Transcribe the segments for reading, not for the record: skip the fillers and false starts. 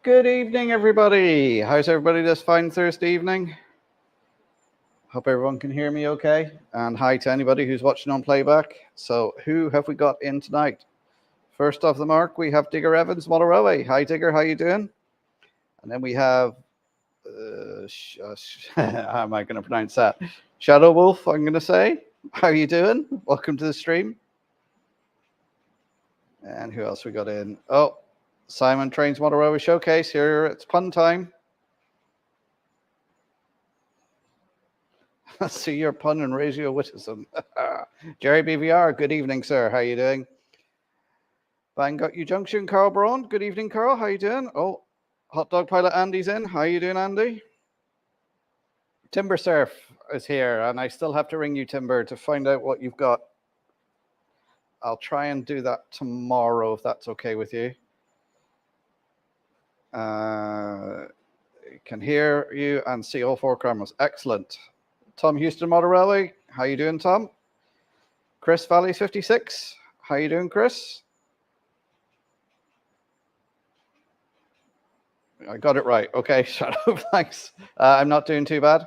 Good evening, everybody. How's everybody this fine Thursday evening? Hope everyone can hear me okay. And hi to anybody who's watching on playback. So who have we got in tonight? First off the mark, we have Digger Evans, Model Railway. Hi, Digger. How you doing? And then we have, how am I going to pronounce that? Shadow Wolf, I'm going to say. How you doing? Welcome to the stream. And who else we got in? Oh, Simon Trains Model Railway Showcase. Here, it's pun time. See your pun and raise your witticism. Jerry BVR, good evening, sir. How you doing? Bangor U Junction, Carl Braun. Good evening, Carl. How you doing? Oh, Hot Dog Pilot Andy's in. How you doing, Andy? Timber Surf is here, and I still have to ring you, Timber, to find out what you've got. I'll try and do that tomorrow, if that's okay with you. Can hear you and see all four cameras. Excellent. Tom Houston Model Railway. How you doing, Tom? Chris Valley 56. How you doing, Chris? I got it right. Okay, shut up. Thanks. I'm not doing too bad.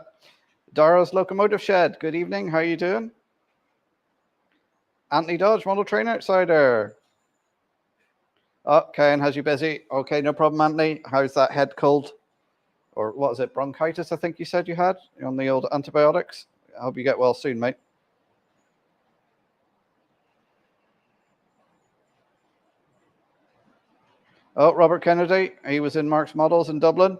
Dara's Locomotive Shed. Good evening. How you doing? Anthony Dodge, Model Train Outsider. Oh, Ken has you busy. Okay, no problem, Anthony. How's that head cold? Or what was it, bronchitis, I think you said you had on the old antibiotics? I hope you get well soon, mate. Oh, Robert Kennedy. He was in Mark's Models in Dublin.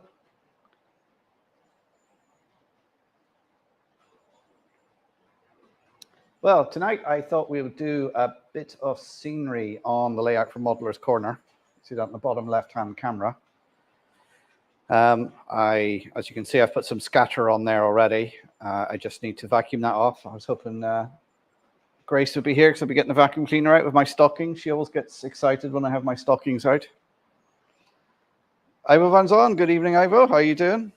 Well, tonight I thought we would do a bit of scenery on the layout for Modeler's Corner. See that on the bottom left-hand camera. As you can see, I've put some scatter on there already. I just need to vacuum that off. I was hoping Grace would be here because I'll be getting the vacuum cleaner out with my stockings. She always gets excited when I have my stockings out. Ivo Van Zon, good evening, Ivo. How are you doing?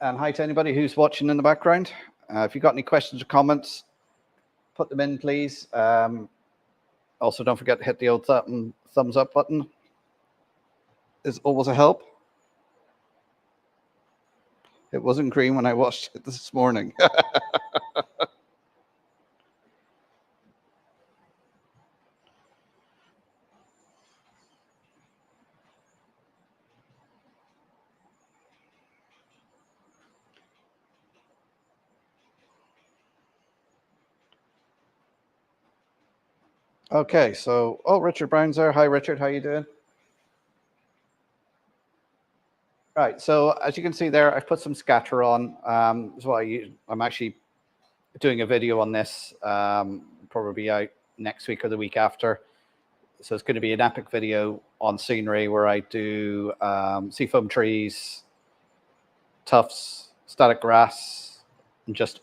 And hi to anybody who's watching in the background. If you've got any questions or comments, put them in, please. Also, don't forget to hit the old thumbs up button. It's always a help. It wasn't green when I watched it this morning. Okay, so, oh, Richard Brown's there. Hi, Richard. How you doing? Right, so as you can see there, I've put some scatter on. So I'm actually doing a video on this, probably out next week or the week after. So it's going to be an epic video on scenery where I do seafoam trees, tufts, static grass, and just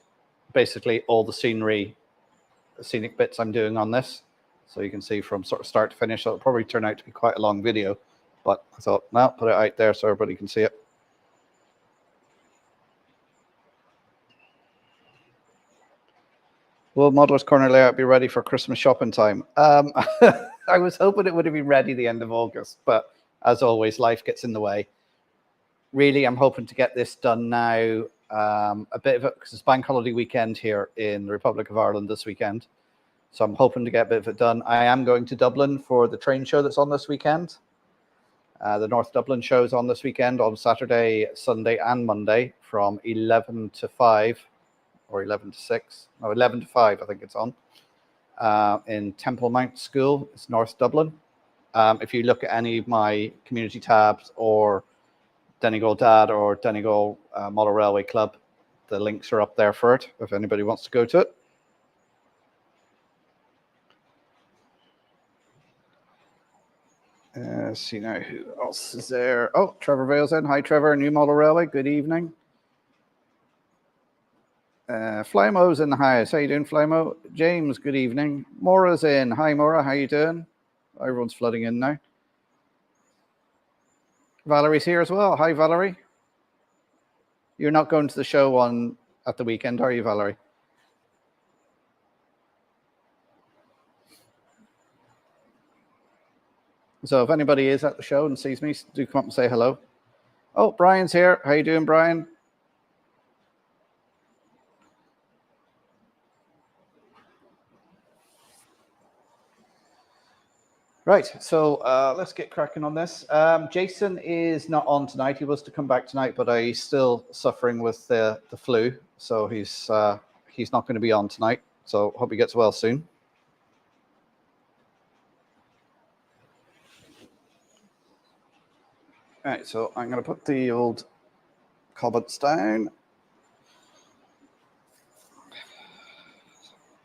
basically all the scenic bits I'm doing on this. So you can see from sort of start to finish. It'll probably turn out to be quite a long video, but I thought, no, put it out there so everybody can see it. Will Modeler's Corner layout be ready for Christmas shopping time? I was hoping it would have been ready the end of August, but as always, life gets in the way. Really, I'm hoping to get this done now. A bit of it, because it's bank holiday weekend here in the Republic of Ireland this weekend. So I'm hoping to get a bit of it done. I am going to Dublin for the train show that's on this weekend. The North Dublin show is on this weekend on Saturday, Sunday, and Monday from 11 to 5 or 11 to 6. No, 11 to 5, I think it's on. In Temple Mount School, it's North Dublin. If you look at any of my community tabs or Donegal Dad or Donegal Model Railway Club, the links are up there for it if anybody wants to go to it. See now who else is there. Oh, Trevor Vale's in. Hi, Trevor. New Model Railway. Good evening. Flymo's in the house. How you doing, Flymo? James, good evening. Maura's in. Hi, Maura. How you doing? Everyone's flooding in now. Valerie's here as well. Hi, Valerie. You're not going to the show at the weekend, are you, Valerie? So if anybody is at the show and sees me, do come up and say hello. Oh, Brian's here. How you doing, Brian? Right, so let's get cracking on this. Jason is not on tonight. He was to come back tonight, but he's still suffering with the flu, so he's not going to be on tonight. So hope he gets well soon. All right, so I'm going to put the old comments down.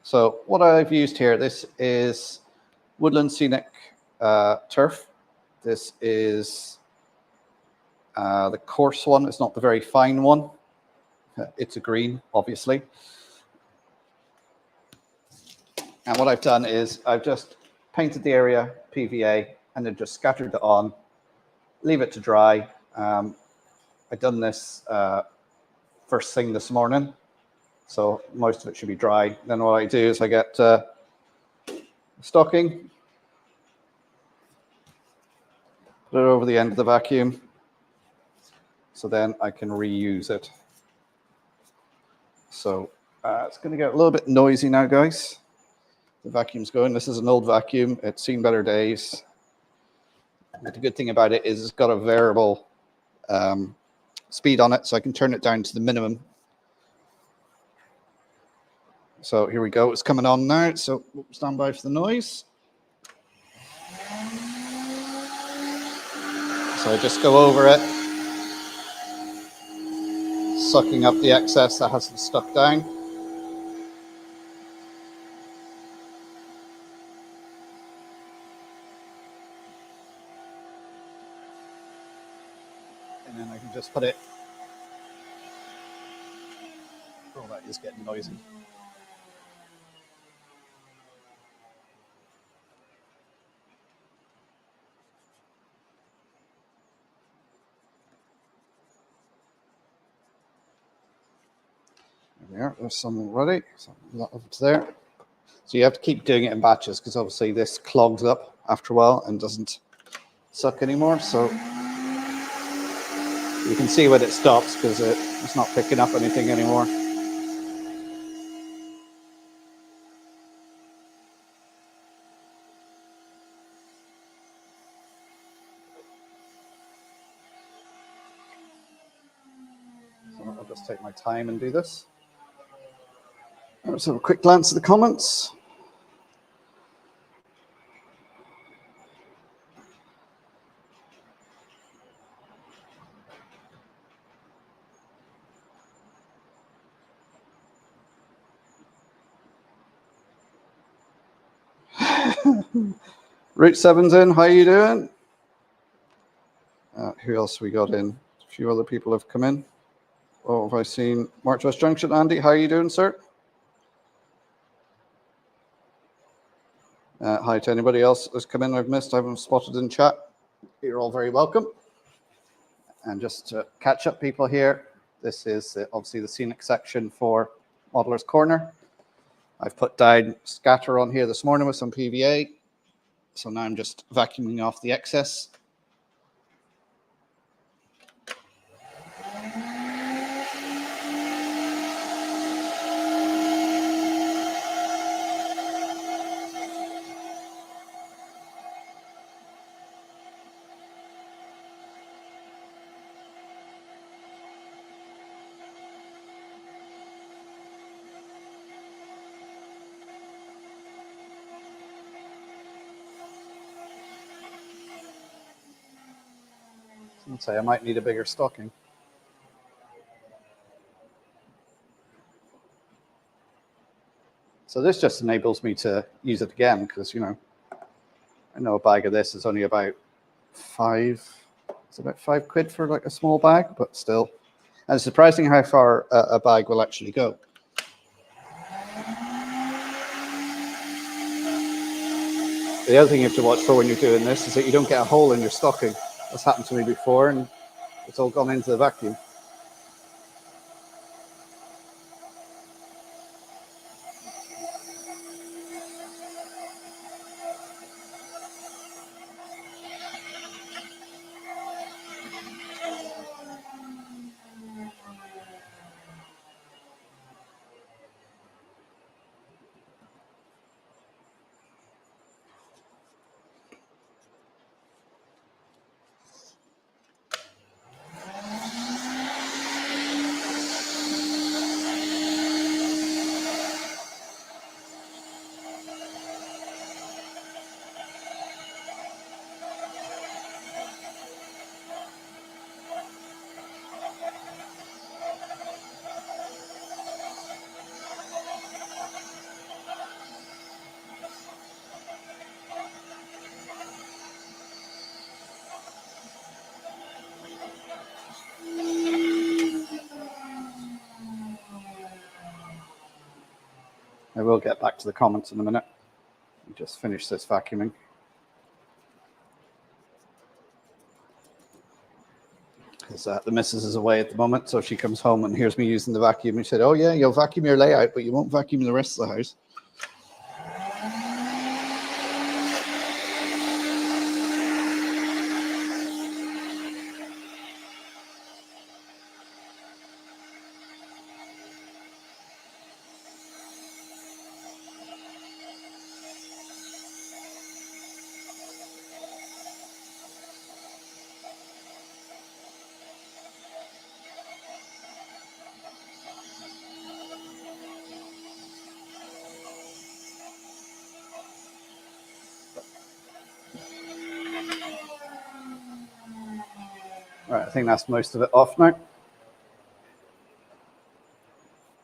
So what I've used here, this is Woodland Scenic turf. This is the coarse one. It's not the very fine one. It's a green, obviously. And what I've done is I've just painted the area PVA and then just scattered it on, leave it to dry. I've done this first thing this morning, so most of it should be dry. Then what I do is I get stocking, put it over the end of the vacuum, so then I can reuse it. So it's going to get a little bit noisy now, guys. The vacuum's going. This is an old vacuum. It's seen better days. But the good thing about it is it's got a variable speed on it, so I can turn it down to the minimum. So here we go. It's coming on now. So stand by for the noise. So I just go over it, sucking up the excess that hasn't stuck down. And then I can just put it. Oh, that is getting noisy. There we are. There's some already. So that over to there. So you have to keep doing it in batches because obviously this clogs up after a while and doesn't suck anymore. So you can see when it stops because it's not picking up anything anymore. So I'll just take my time and do this. Let's have a quick glance at the comments. Route 7's in. How are you doing? Who else we got in? A few other people have come in. Oh, have I seen March West Junction? Andy, how are you doing, sir? Hi to anybody else that's come in I've missed, I haven't spotted in chat. You're all very welcome. And just to catch up people here, this is obviously the scenic section for Modeller's Corner. I've put down scatter on here this morning with some PVA. So now I'm just vacuuming off the excess. I'd say I might need a bigger stocking. So this just enables me to use it again because, you know, I know a bag of this is only about it's about £5 for like a small bag, but still. And it's surprising how far a bag will actually go. The other thing you have to watch for when you're doing this is that you don't get a hole in your stocking. That's happened to me before, and it's all gone into the vacuum. I will get back to the comments in a minute. Just finish this vacuuming. Because the missus is away at the moment, so she comes home and hears me using the vacuum. And she said, "Oh yeah, you'll vacuum your layout, but you won't vacuum the rest of the house." Right, I think that's most of it off now.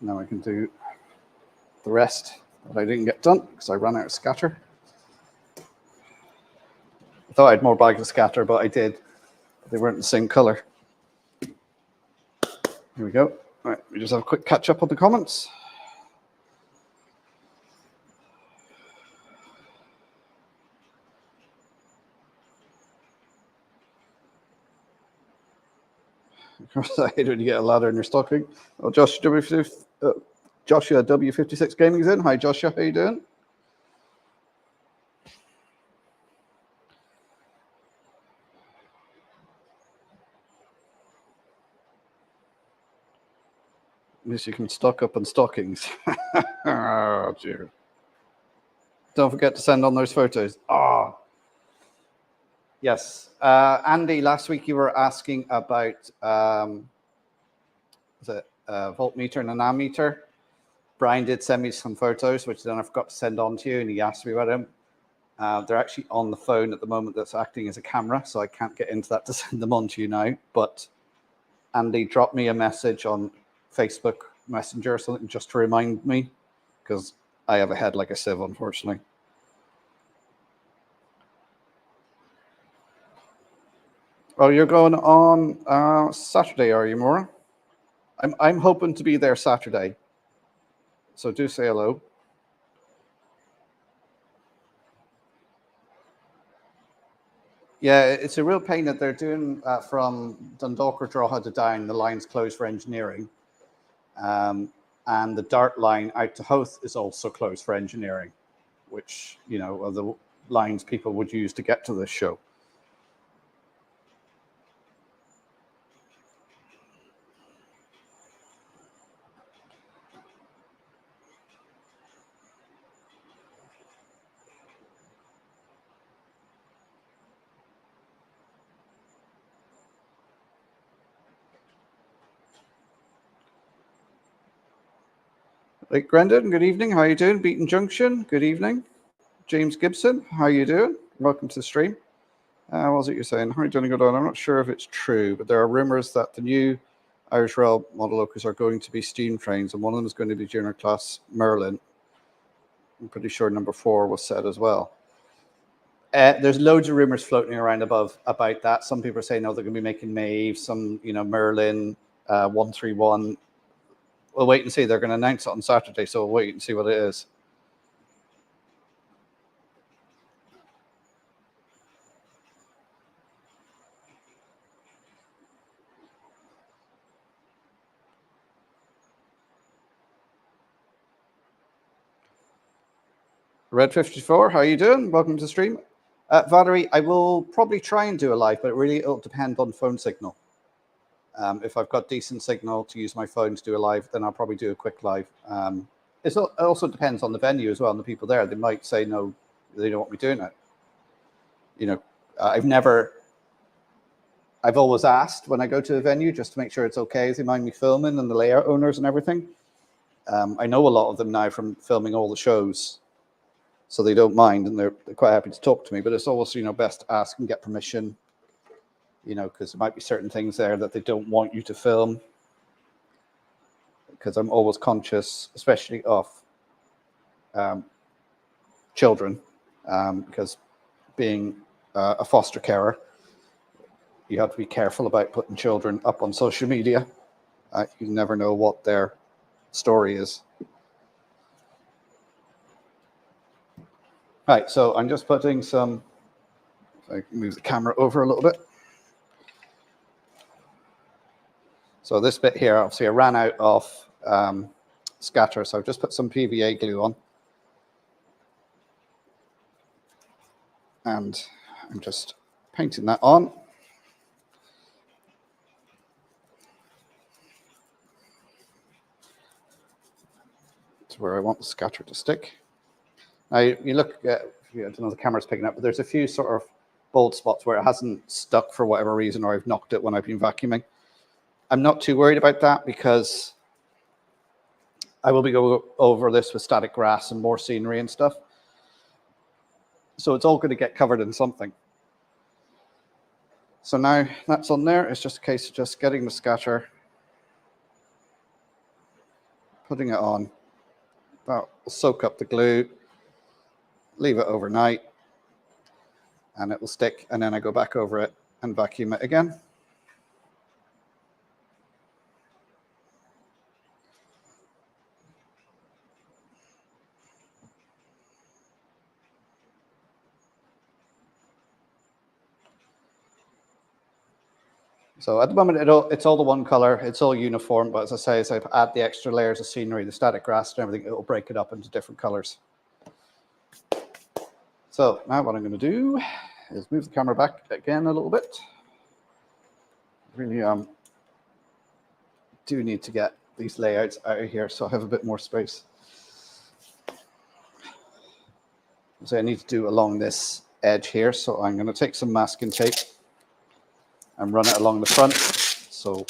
Now I can do the rest that I didn't get done because I ran out of scatter. I thought I had more bags of scatter, but I did. They weren't the same color. Here we go. All right, we just have a quick catch up on the comments. Of course, I hate when you get a ladder in your stocking. Oh, Joshua W56 Gaming's in. Hi, Joshua. How you doing? At least you can stock up on stockings. Oh, dear. Don't forget to send on those photos. Oh, yes. Andy, last week you were asking about voltmeter and an ammeter. Brian did send me some photos, which then I forgot to send on to you, and he asked me about them. They're actually on the phone at the moment that's acting as a camera, so I can't get into that to send them on to you now. But Andy dropped me a message on Facebook Messenger or something just to remind me, because I have a head like a sieve, unfortunately. Oh, you're going on Saturday, are you, Maura? I'm hoping to be there Saturday, so do say hello. Yeah, it's a real pain that they're doing from Dundalk Drogheda to down. The line's closed for engineering, and the Dart line out to Howth is also closed for engineering, which are the lines people would use to get to this show. Like Brendan, good evening. How are you doing? Beaton Junction, good evening. James Gibson, how are you doing? Welcome to the stream. What was it you're saying? How are you doing? Good on. I'm not sure if it's true, but there are rumors that the new Irish Rail model locos are going to be steam trains, and one of them is going to be junior class Merlin. I'm pretty sure number 4 was said as well. There's loads of rumors floating around about that. Some people are saying, no, they're going to be making Maeve, some, Merlin, 131. We'll wait and see. They're going to announce it on Saturday, so we'll wait and see what it is. Red 54, how are you doing? Welcome to the stream. Valerie, I will probably try and do a live, but it'll depend on phone signal. If I've got decent signal to use my phone to do a live, then I'll probably do a quick live. It also depends on the venue as well and the people there. They might say, no, they don't want me doing it. I've always asked when I go to a venue just to make sure it's okay. They mind me filming, and the layout owners and everything. I know a lot of them now from filming all the shows, so they don't mind, and they're quite happy to talk to me. But it's always, best to ask and get permission, because there might be certain things there that they don't want you to film. Because I'm always conscious, especially of children, because being a foster carer, you have to be careful about putting children up on social media. You never know what their story is. Right, so I'm just putting some, if I can move the camera over a little bit. So this bit here, obviously I ran out of scatter, so I've just put some PVA glue on. And I'm just painting that on. To where I want the scatter to stick. Now you look at, I don't know if the camera's picking up, but there's a few sort of bold spots where it hasn't stuck for whatever reason, or I've knocked it when I've been vacuuming. I'm not too worried about that because I will be going over this with static grass and more scenery and stuff. So it's all going to get covered in something. So now that's on there. It's just a case of just getting the scatter, putting it on. That will soak up the glue, leave it overnight, and it will stick. And then I go back over it and vacuum it again. So at the moment, it's all the one color. It's all uniform. But as I say, as I add the extra layers of scenery, the static grass and everything, it will break it up into different colors. So now what I'm going to do is move the camera back again a little bit. Really do need to get these layouts out of here so I have a bit more space. So I need to do along this edge here. So I'm going to take some masking tape and run it along the front so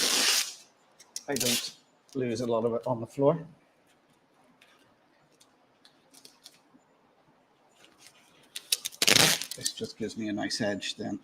I don't lose a lot of it on the floor. This just gives me a nice edge then.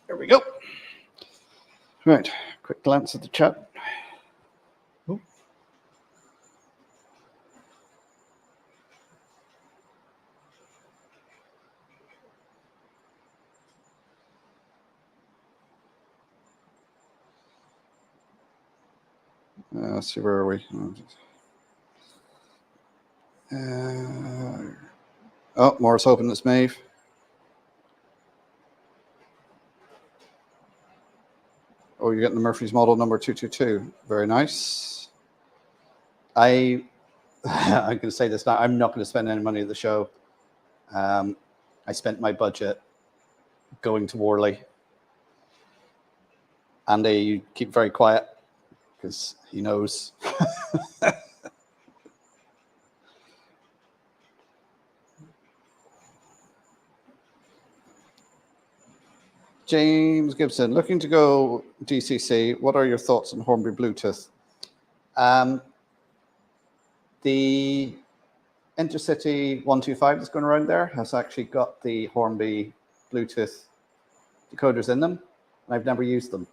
There we go. Right, quick glance at the chat. Oh. Let's see, where are we? Oh, Morris opened this Maeve. Oh, you're getting the Murphy's model number 222. Very nice. I'm going to say this now. I'm not going to spend any money at the show. I spent my budget going to Worley. Andy, you keep very quiet because he knows. James Gibson, looking to go DCC. What are your thoughts on Hornby Bluetooth? The Intercity 125 that's going around there has actually got the Hornby Bluetooth decoders in them, and I've never used them.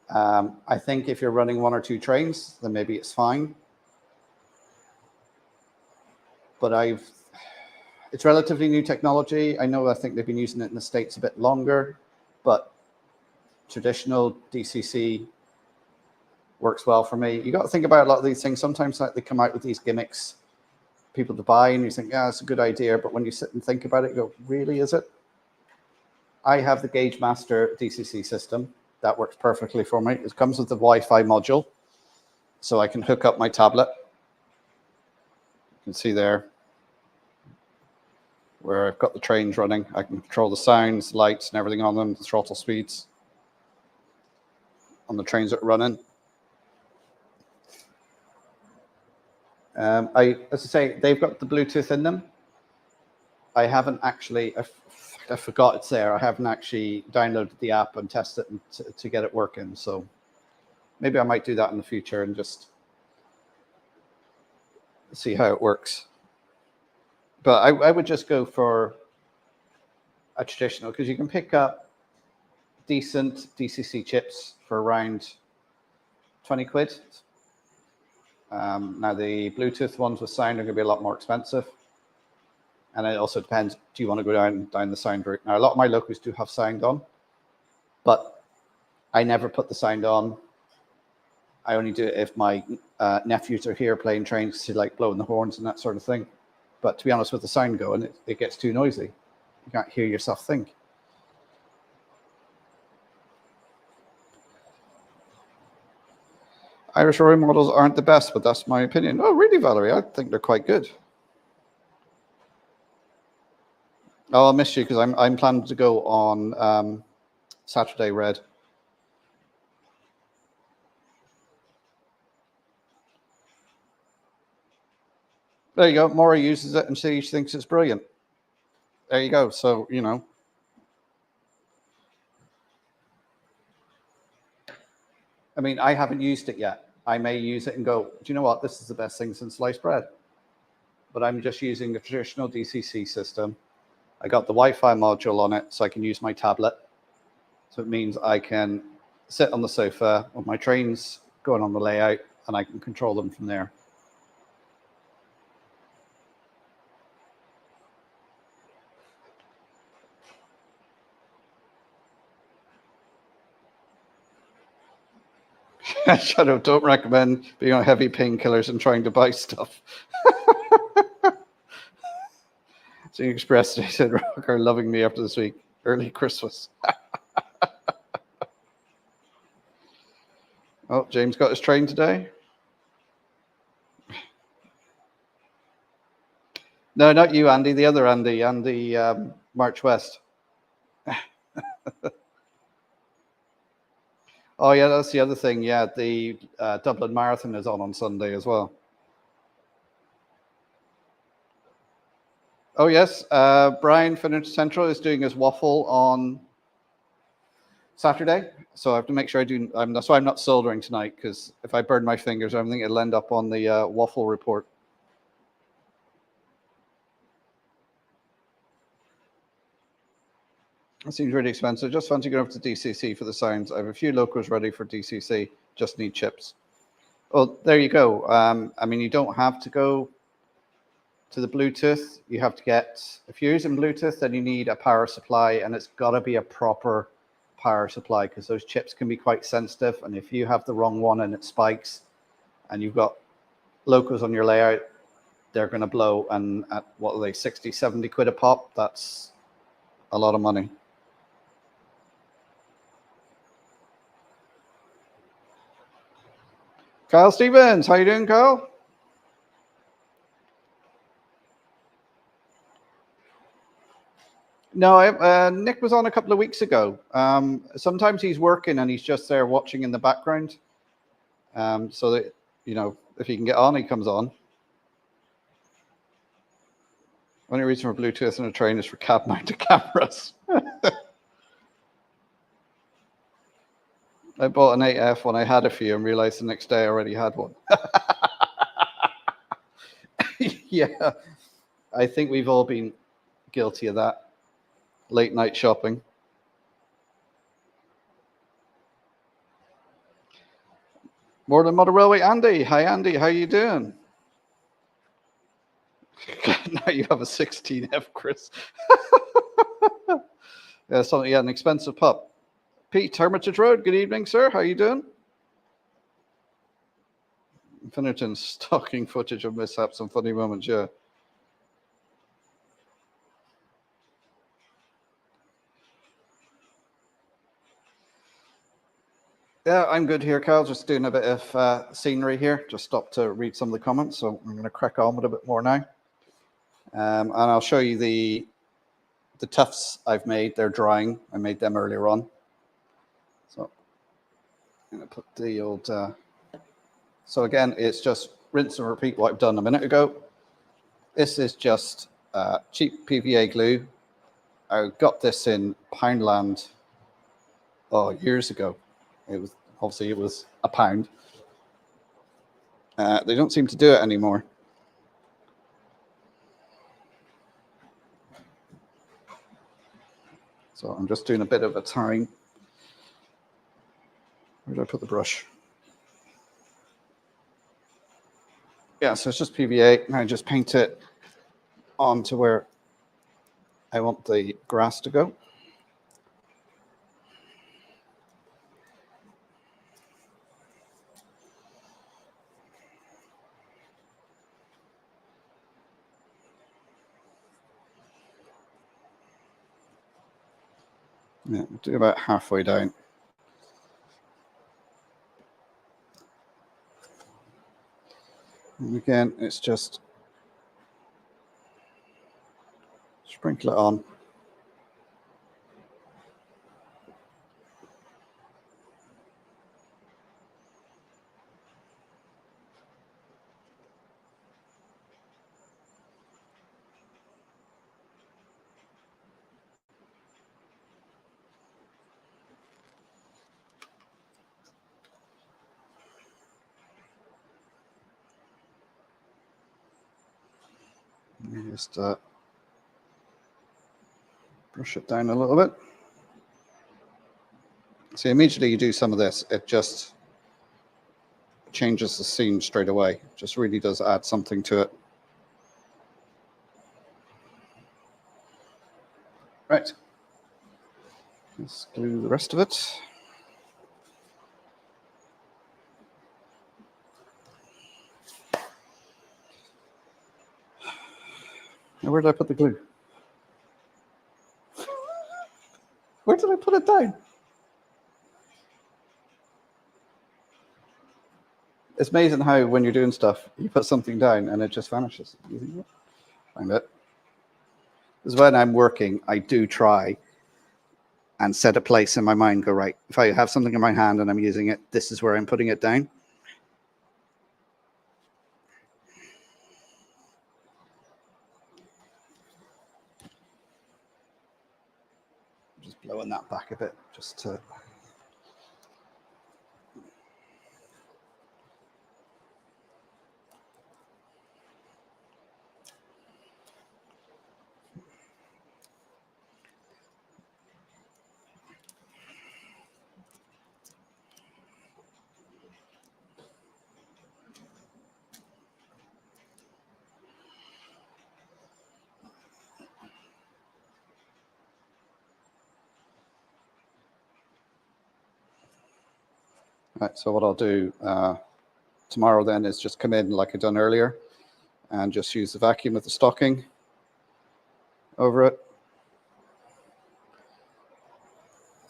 I think if you're running one or two trains, then maybe it's fine. But it's relatively new technology. I think they've been using it in the States a bit longer, but traditional DCC works well for me. You got to think about a lot of these things. Sometimes they come out with these gimmicks, people to buy, and you think, yeah, it's a good idea. But when you sit and think about it, you go, really, is it? I have the Gauge Master DCC system. That works perfectly for me. It comes with the Wi-Fi module, so I can hook up my tablet. You can see there where I've got the trains running. I can control the sounds, lights, and everything on them, the throttle speeds on the trains that are running. As I say, they've got the Bluetooth in them. I haven't actually, I forgot it's there. I haven't actually downloaded the app and tested it to get it working. So maybe I might do that in the future and just see how it works. But I would just go for a traditional, because you can pick up decent DCC chips for around 20 quid. Now the Bluetooth ones with sound are going to be a lot more expensive. And it also depends, do you want to go down the sound route? Now, a lot of my locos do have sound on, but I never put the sound on. I only do it if my nephews are here playing trains to like blowing the horns and that sort of thing. But to be honest, with the sound going, it gets too noisy. You can't hear yourself think. Irish Royal models aren't the best, but that's my opinion. Oh, really, Valerie? I think they're quite good. Oh, I'll miss you because I'm planning to go on Saturday Red. There you go. Maura uses it and she thinks it's brilliant. There you go. So, you know. I mean, I haven't used it yet. I may use it and go, do you know what? This is the best thing since sliced bread. But I'm just using the traditional DCC system. I got the Wi-Fi module on it so I can use my tablet. So it means I can sit on the sofa with my trains going on the layout and I can control them from there. Shadow, don't recommend being on heavy painkillers and trying to buy stuff. So you expressed, they said, Rock are loving me after this week. Early Christmas. Oh, James got his train today. No, not you, Andy. The other Andy, Andy March West. Oh, yeah, that's the other thing. Yeah, the Dublin Marathon is on Sunday as well. Oh, yes. Brian Finnish Central is doing his waffle on Saturday. So I have to make sure I do. That's why I'm not soldering tonight, because if I burn my fingers, I think it'll end up on the waffle report. It seems really expensive. Just fancy going up to DCC for the sounds. I have a few locals ready for DCC. Just need chips. Well, there you go. I mean, you don't have to go to the Bluetooth. You have to get, if you're using Bluetooth, then you need a power supply, and it's got to be a proper power supply because those chips can be quite sensitive. And if you have the wrong one and it spikes and you've got locals on your layout, they're going to blow. And at what are they, 60, 70 quid a pop? That's a lot of money. Kyle Stevens, how you doing, Kyle? No, Nick was on a couple of weeks ago. Sometimes he's working and he's just there watching in the background. So that, you know, if he can get on, he comes on. Only reason for Bluetooth in a train is for cab mounted cameras. I bought an 8F when I had a few and realized the next day I already had one. Yeah, I think we've all been guilty of that. Late night shopping. More than Model Railway, Andy. Hi, Andy. How you doing? Now you have a 16F, Chris. Yeah, something. Yeah, an expensive pup. Pete, Hermitage Road. Good evening, sir. How you doing? Finnerton's stalking footage of mishaps and funny moments. Yeah. Yeah, I'm good here, Carl. Just doing a bit of scenery here. Just stopped to read some of the comments, so I'm going to crack on with a bit more now. And I'll show you the tufts I've made. They're drying. I made them earlier on. So I'm going to put the old... so again, it's just rinse and repeat what I've done a minute ago. This is just cheap PVA glue. I got this in Poundland years ago. It was obviously it was £1. They don't seem to do it anymore. So I'm just doing a bit of a tarring. Where did I put the brush? Yeah, so it's just PVA, and I just paint it onto where I want the grass to go. Yeah, do about halfway down. And again, it's just sprinkle it on. Just brush it down a little bit. See, immediately you do some of this, it just changes the scene straight away. Just really does add something to it. Right. Let's glue the rest of it. Now, where did I put the glue? Where did I put it down? It's amazing how when you're doing stuff, you put something down and it just vanishes. You think, find it. Because when I'm working, I do try and set a place in my mind, go, right, if I have something in my hand and I'm using it, this is where I'm putting it down. Just blowing that back a bit, just to... Right, so what I'll do tomorrow then is just come in like I done earlier and just use the vacuum with the stocking over it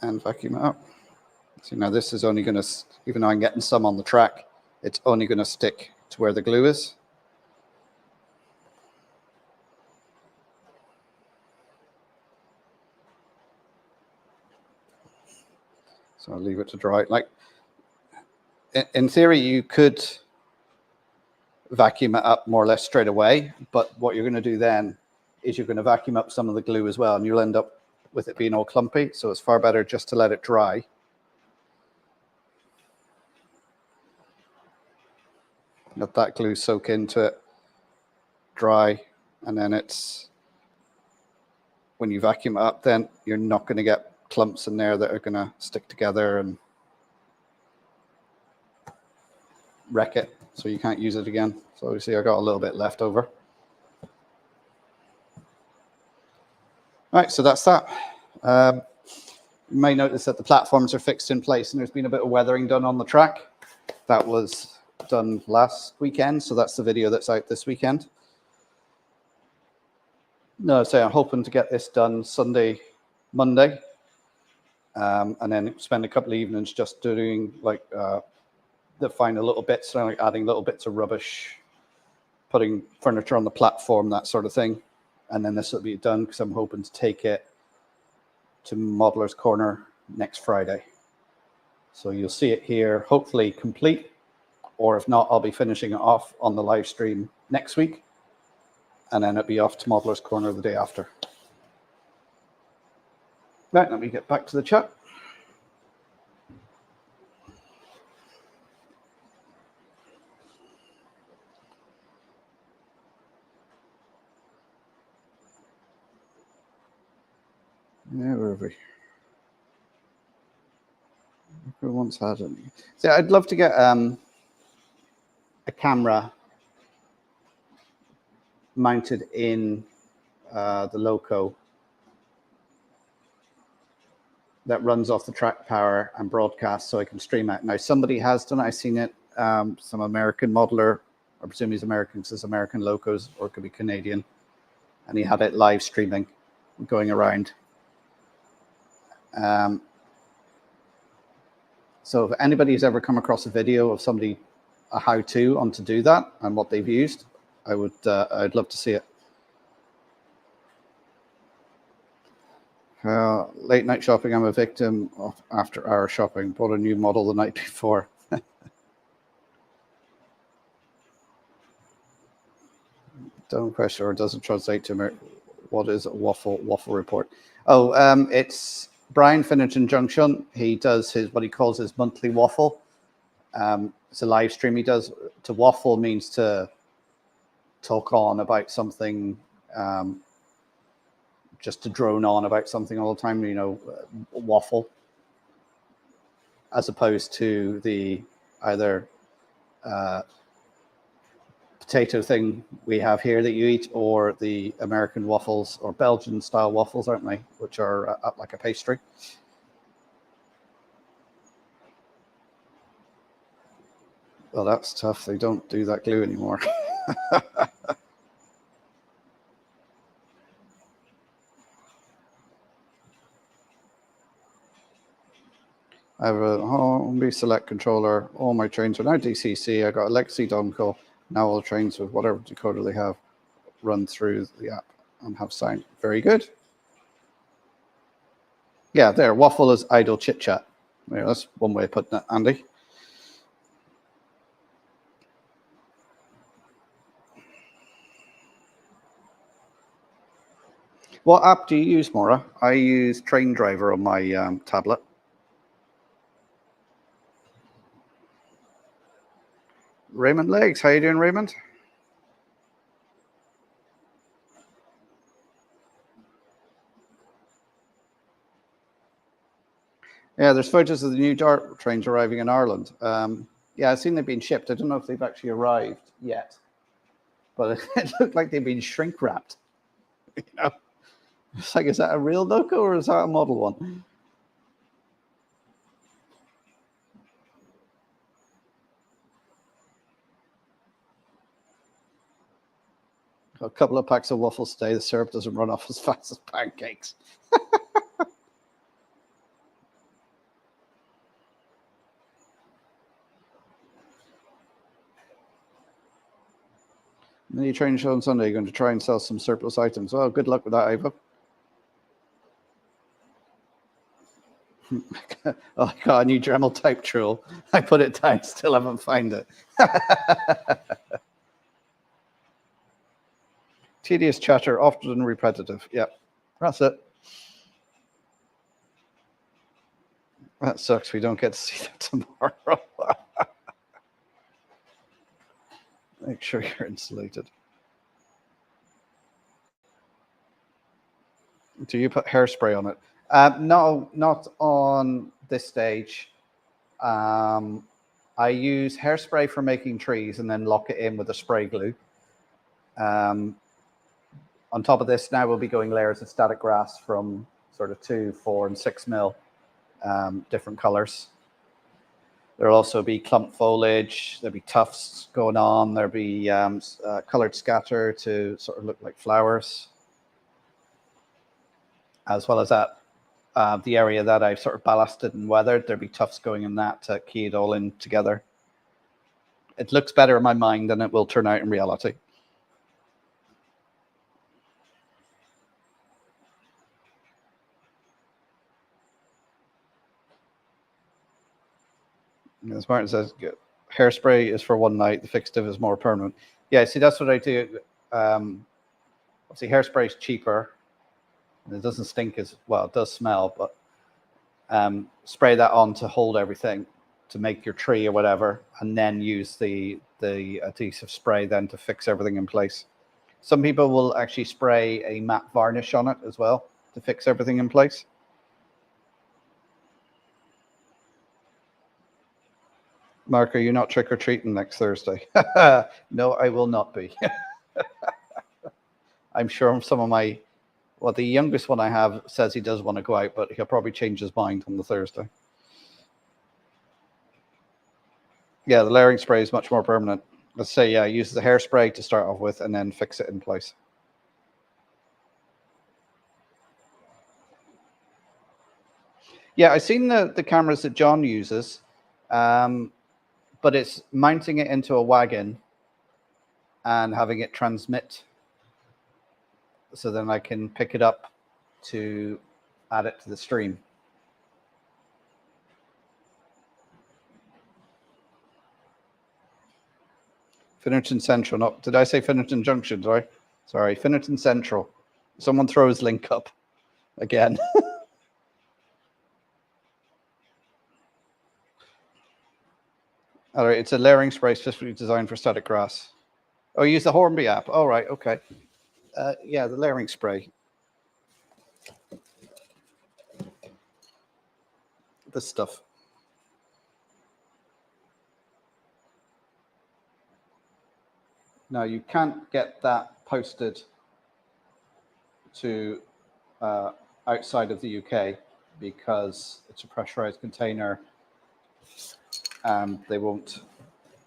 and vacuum it up. So now this is only going to, even though I'm getting some on the track, it's only going to stick to where the glue is. So I'll leave it to dry. Like, in theory, you could vacuum it up more or less straight away, but what you're going to do then is you're going to vacuum up some of the glue as well, and you'll end up with it being all clumpy. So it's far better just to let it dry. Let that glue soak into it, dry, and then it's, when you vacuum it up, then you're not going to get clumps in there that are going to stick together and wreck it, so you can't use it again. So obviously I got a little bit left over. Right, so that's that. You may notice that the platforms are fixed in place and there's been a bit of weathering done on the track. That was done last weekend, so that's the video that's out this weekend. No, so I'm hoping to get this done Sunday, Monday, and then spend a couple of evenings just doing like the final little bits, so like adding little bits of rubbish, putting furniture on the platform, that sort of thing. And then this will be done because I'm hoping to take it to Modeller's Corner next Friday. So you'll see it here, hopefully complete or if not, I'll be finishing it off on the live stream next week, and then it'll be off to Modeler's Corner the day after. Right, let me get back to the chat. Yeah, where are we? Who once had any? So I'd love to get a camera mounted in the loco that runs off the track power and broadcast, so I can stream it. Now, somebody has done it. I've seen it. Some American modeler, I presume he's American, because it's American locos, or it could be Canadian, and he had it live streaming, going around. So if anybody's ever come across a video of somebody, a how-to on to do that and what they've used, I'd love to see it. Late night shopping, I'm a victim of after-hour shopping. Bought a new model the night before. Don't question or doesn't translate to American. What is a waffle report? Oh, it's Brian Finnerton Junction. He does what he calls his monthly waffle. It's a live stream he does. To waffle means to talk on about something, just to drone on about something all the time, you know, waffle, as opposed to the either potato thing we have here that you eat, or the American waffles or Belgian style waffles, aren't they, which are like a pastry. Well, that's tough. They don't do that glue anymore. I have a Hornby Select controller. All my trains are now DCC. I got a Legacy Donegal. Now all trains with whatever decoder they have run through the app and have sound. Very good. Yeah, there. Waffle is idle chit chat. Yeah, that's one way of putting it, Andy. What app do you use, Maura? I use Train Driver on my tablet. Raymond Legs, how you doing, Raymond? Yeah, there's photos of the new DART trains arriving in Ireland. Yeah, I've seen they've been shipped. I don't know if they've actually arrived yet, but it looked like they've been shrink wrapped. You know, it's like, is that a real loco or is that a model one? A couple of packs of waffles today. The syrup doesn't run off as fast as pancakes. Mini train show on Sunday. You're going to try and sell some surplus items. Well, good luck with that, Ava. Oh, I got a new Dremel type tool. I put it down, still haven't found it. Tedious chatter, often repetitive. Yep, that's it. That sucks. We don't get to see them tomorrow. Make sure you're insulated. Do you put hairspray on it? No, not on this stage. I use hairspray for making trees and then lock it in with a spray glue. On top of this, now we'll be going layers of static grass from sort of 2, 4, and 6 mil, different colors. There'll also be clump foliage. There'll be tufts going on. There'll be colored scatter to sort of look like flowers. As well as that, the area that I've sort of ballasted and weathered, there'll be tufts going in that to key it all in together. It looks better in my mind than it will turn out in reality. As Martin says, Hairspray is for one night. The fixative is more permanent. Yeah, see, that's what I do. Obviously, hairspray is cheaper, and it doesn't stink as well. It does smell, but spray that on to hold everything, to make your tree or whatever, and then use the adhesive spray then to fix everything in place. Some people will actually spray a matte varnish on it as well to fix everything in place. Mark, are you not trick-or-treating next Thursday? No, I will not be. I'm sure some of my, well, the youngest one I have says he does want to go out, but he'll probably change his mind on the Thursday. Yeah, the layering spray is much more permanent. Let's say, yeah, use the hairspray to start off with and then fix it in place. Yeah, I've seen the cameras that John uses, but it's mounting it into a wagon and having it transmit. So then I can pick it up to add it to the stream. Finnerton Central. No, did I say Finnerton Junction? Sorry, Finnerton Central. Someone throws link up again. All right, it's a layering spray specifically designed for static grass. Oh, you use the Hornby app. All right, okay. Yeah, the layering spray. This stuff. Now, you can't get that posted to outside of the UK because it's a pressurized container and they won't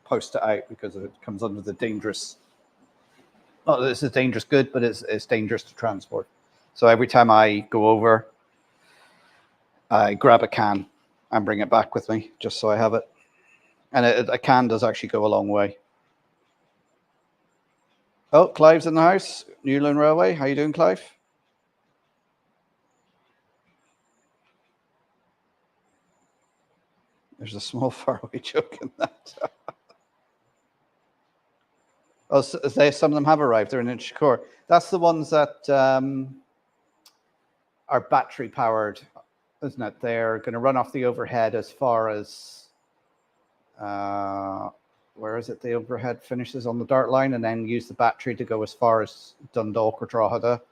post it out because it comes under the dangerous. Not that it's a dangerous good, but it's dangerous to transport. So every time I go over, I grab a can and bring it back with me just so I have it. And a can does actually go a long way. Oh, Clive's in the house. Newland Railway. How you doing, Clive? There's a small faraway joke in that. Oh, so some of them have arrived. They're in Inchicore. That's the ones that are battery powered, isn't it? They're going to run off the overhead as far as where is it? The overhead finishes on the Dart line, and then use the battery to go as far as Dundalk or Drogheda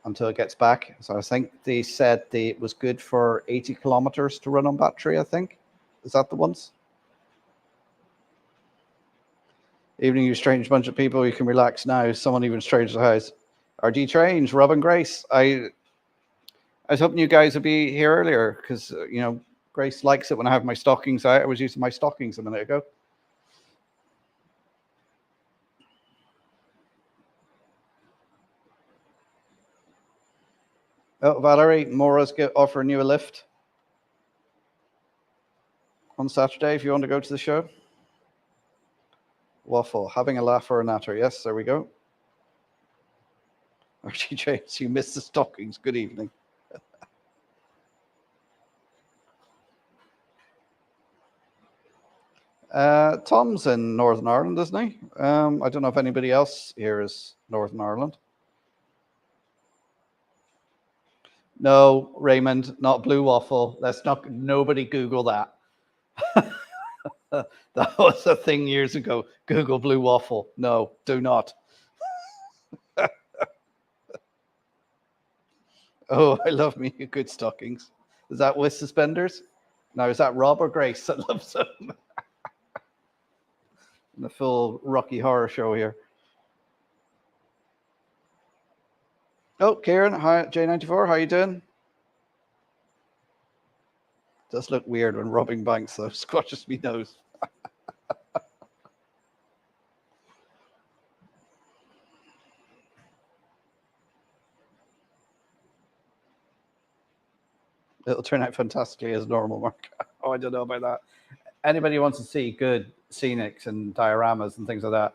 until it gets back. So I think they said it was good for 80 kilometers to run on battery. I think, is that the ones? Evening, you strange bunch of people. You can relax now. Someone even strange the house. RG Trains, Rob and Grace. I was hoping you guys would be here earlier because you know Grace likes it when I have my stockings out. I was using my stockings a minute ago. Oh, Valerie, Maura's offering you a lift on Saturday if you want to go to the show. Waffle, having a laugh or a natter. Yes, there we go. Archie James, you missed the stockings. Good evening. Tom's in Northern Ireland, isn't he? I don't know if anybody else here is Northern Ireland. No, Raymond, not blue waffle. Let's not. Nobody Google that. That was a thing years ago. Google blue waffle. No, do not. Oh, I love me good stockings. Is that with suspenders? No, is that Rob or Grace that loves them? The full Rocky Horror Show here. Oh, Kieran, hi, J94, how you doing? Does look weird when robbing banks, though. Squashes me nose. It'll turn out fantastically as normal, Mark. Oh, I don't know about that. Anybody who wants to see good scenics and dioramas and things like that,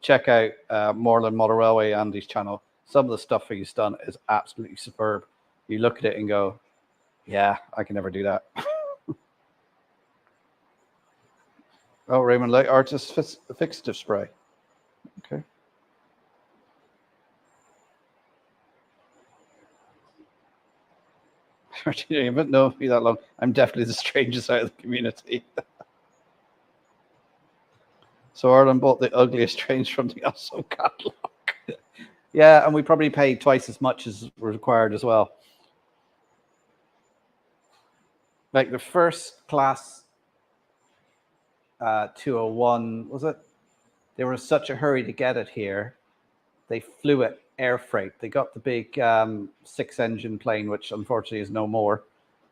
check out Moorland Motor Railway, Andy's channel. Some of the stuff he's done is absolutely superb. You look at it and go, yeah, I can never do that. Oh, Raymond Light Artist Fixative Spray. Okay. You haven't known me that long. I'm definitely the strangest out of the community. So Ireland bought the ugliest trains from the Oslo catalogue. Yeah, and we probably paid twice as much as required as well. Like the first class 201, was it? They were in such a hurry to get it here. They flew it air freight. They got the big 6-engine plane, which unfortunately is no more.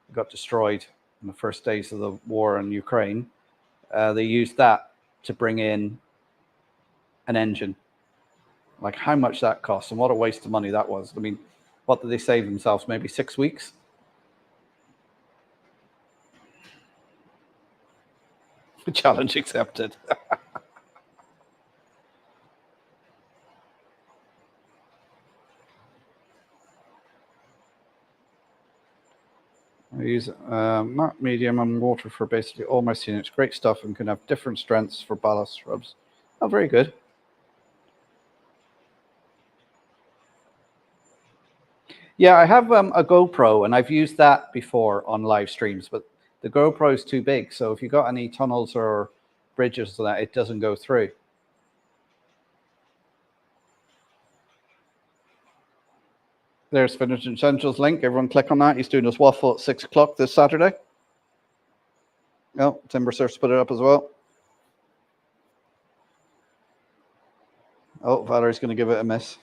It got destroyed in the first days of the war in Ukraine. They used that to bring in an engine. Like how much that cost and what a waste of money that was. I mean, what did they save themselves? Maybe 6 weeks? Challenge accepted. I use matte, medium, and water for basically all my scenics. Great stuff and can have different strengths for ballast rubs. Oh, very good. Yeah, I have a GoPro, and I've used that before on live streams, but the GoPro is too big. So if you got any tunnels or bridges so that it doesn't go through. There's Finish Essentials link. Everyone click on that. He's doing his waffle at 6 o'clock this Saturday. Oh, Timber Surf's put it up as well. Oh, Valerie's going to give it a miss.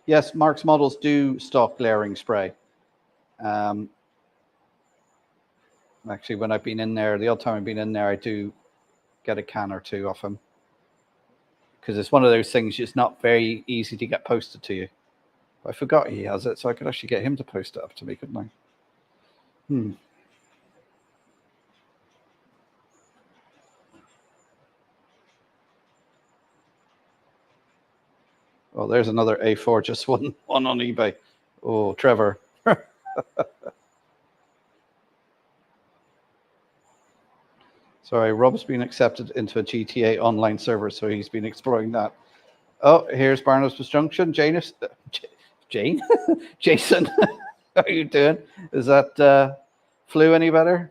Yes, Mark's models do stock layering spray. Actually, when I've been in there, the odd time I've been in there, I do get a can or two off him. Because it's one of those things, it's not very easy to get posted to you. I forgot he has it, so I could actually get him to post it up to me, couldn't I? Oh, there's another A4, just one on eBay. Oh, Trevor. Sorry, Rob's been accepted into a GTA online server, so he's been exploring that. Oh, here's Barnabas Junction. Jane? Jason, how are you doing? Is that flu any better?